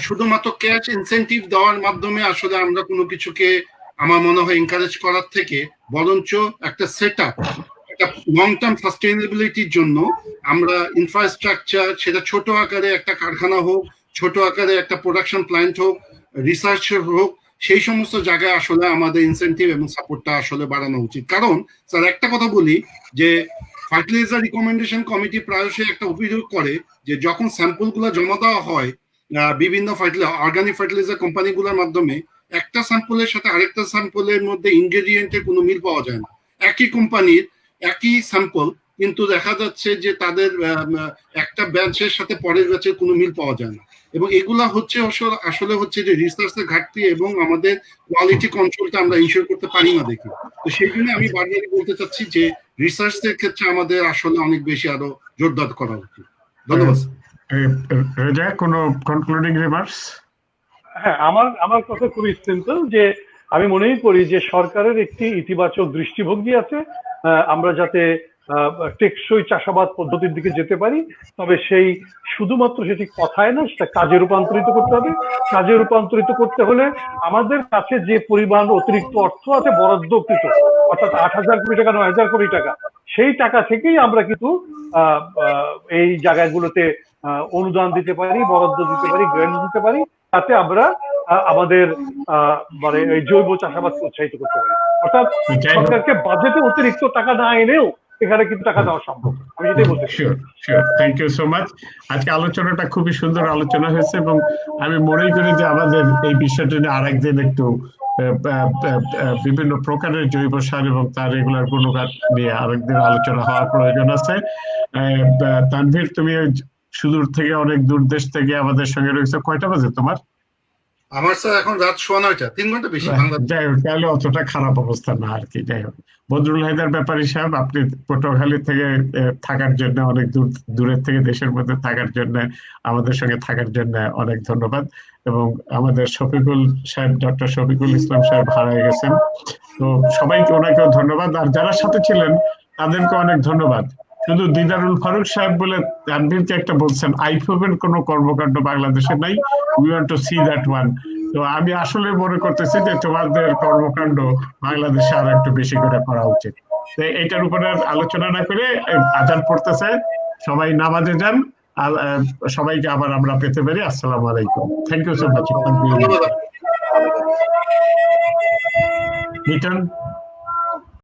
শুধুমাত্র ক্যাশ ইনসেন্টিভ দেওয়ার মাধ্যমে আসলে আমরা কোনো কিছুকে আমার মনে হয় এনকারেজ করার থেকে বরঞ্চ একটা সেট আপ, একটা লং টার্ম সাস্টেইনেবিলিটির জন্য আমরা ইনফ্রাস্ট্রাকচার, সেটা ছোট আকারে একটা কারখানা হোক, ছোট আকারে একটা প্রোডাকশন প্ল্যান্ট হোক, রিসার্চ হোক, সেই সমস্ত জায়গায় আসলে আমাদের ইনসেন্টিভ এবং সাপোর্টটা আসলে বাড়ানো উচিত। কারণ স্যার একটা কথা বলি যে ফার্টিলাইজার রিকমেন্ডেশন কমিটি প্রায়শই একটা অভিযোগ করে যে যখন স্যাম্পলগুলো জমা দেওয়া হয় বিভিন্ন অর্গানিক ফার্টিলাইজার কোম্পানিগুলোর মাধ্যমে, একটা স্যাম্পলের সাথে আরেকটা স্যাম্পলের মধ্যে ইনগ্রেডিয়েন্টের কোনো মিল পাওয়া যায় না। একই কোম্পানির একই স্যাম্পল, কিন্তু দেখা যাচ্ছে যে তাদের একটা ব্যাচের সাথে পরের ব্যাচের কোনো মিল পাওয়া যায় না। এবং এগুলা হচ্ছে আসলে হচ্ছে যে রিসার্চের ঘাটতি এবং আমাদের কোয়ালিটি কন্ট্রোলটা আমরা ইনশিওর করতে পারি না দেখি। তো সেই জন্য আমি বারবারই বলতে চাচ্ছি যে রিসার্চের ক্ষেত্রে আমাদের আসলে অনেক বেশি আরো জোরদার করা উচিত। ধন্যবাদ। রেজা, কোনো কনক্লুডিং রিমার্কস? হ্যাঁ, আমার কথা খুবই সিম্পল, যে আমি মনেই করি যে সরকারের একটি ইতিবাচক দৃষ্টিভঙ্গি আছে, আমরা যাতে টেকসই চাষাবাদ পদ্ধতির দিকে যেতে পারি, তবে সেই শুধুমাত্র সেটি কথায় না, সেটা কাজে রূপান্তরিত করতে হবে। কাজে রূপান্তরিত করতে হলে আমাদের কাছে যে পরিমাণ অতিরিক্ত অর্থ আছে বরাদ্দকৃত, অর্থাৎ 8,000 কোটি টাকা, 9,000 কোটি টাকা, সেই টাকা থেকেই আমরা কিন্তু এই জায়গাগুলোতে অনুদান দিতে পারি, বরাদ্দ দিতে পারি, গ্র্যান্ট দিতে পারি, তাতে আমরা আমাদের মানে এই জৈব চাষাবাদকে উৎসাহিত করতে পারি। অর্থাৎ সরকারকে বাজেটে অতিরিক্ত টাকা না এনেও এখানে কিন্তু টাকা দেওয়া সম্ভব। আমি যেটাই বলতে চাই। Sure, thank you so much. আজকে আলোচনাটা খুবই সুন্দর আলোচনা হয়েছে এবং আমি মনে করি যে আমাদের এই বিষয়টা নিয়ে আরেকদিন একটু বিভিন্ন প্রকারের জৈব সার এবং তার রেগুলার গুণগান নিয়ে আরেকদিন আলোচনা হওয়ার প্রয়োজন আছে। তানভীর, তুমি সুদূর থেকে, অনেক দূর দেশ থেকে আমাদের সঙ্গে রয়েছে। কয়টা বাজে তোমার? আমার স্যার এখন রাত 9:15, 3 ঘন্টা বেশি। যাই হোক, তাহলে অতটা খারাপ অবস্থা না আর কি। যাই হোক, বদরুল হায়দার ব্যাপারী সাহেব, আপনি পটুয়াখালী থেকে থাকার জন্য, অনেক দূরের থেকে দেশের মধ্যে থাকার জন্য, আমাদের সঙ্গে থাকার জন্য অনেক ধন্যবাদ। এবং আমাদের শফিকুল সাহেব, ডক্টর শফিকুল ইসলাম সাহেব হারিয়ে গেছেন, তো সবাইকে ওনাকেও ধন্যবাদ। আর যারা সাথে ছিলেন তাদেরকে অনেক ধন্যবাদ। শুধু দিদারুল ফারুক সাহেব বলে তানভীরকে একটা বলছেন, আইফোবের কোনো কর্মকাণ্ড বাংলাদেশে নাই, we want to see that one. তো আমি আসলে মনে করতেছি যে তোমাদের কর্মকাণ্ড বাংলাদেশে আরো একটু বেশি করে করা উচিত। তো এটার উপরে আলোচনা না করে আজান পড়তেছে, সবাই নামাজে যান। সবাইকে আবার আমরা পেতে পারি। আসসালামু আলাইকুম, thank you so much. Miton.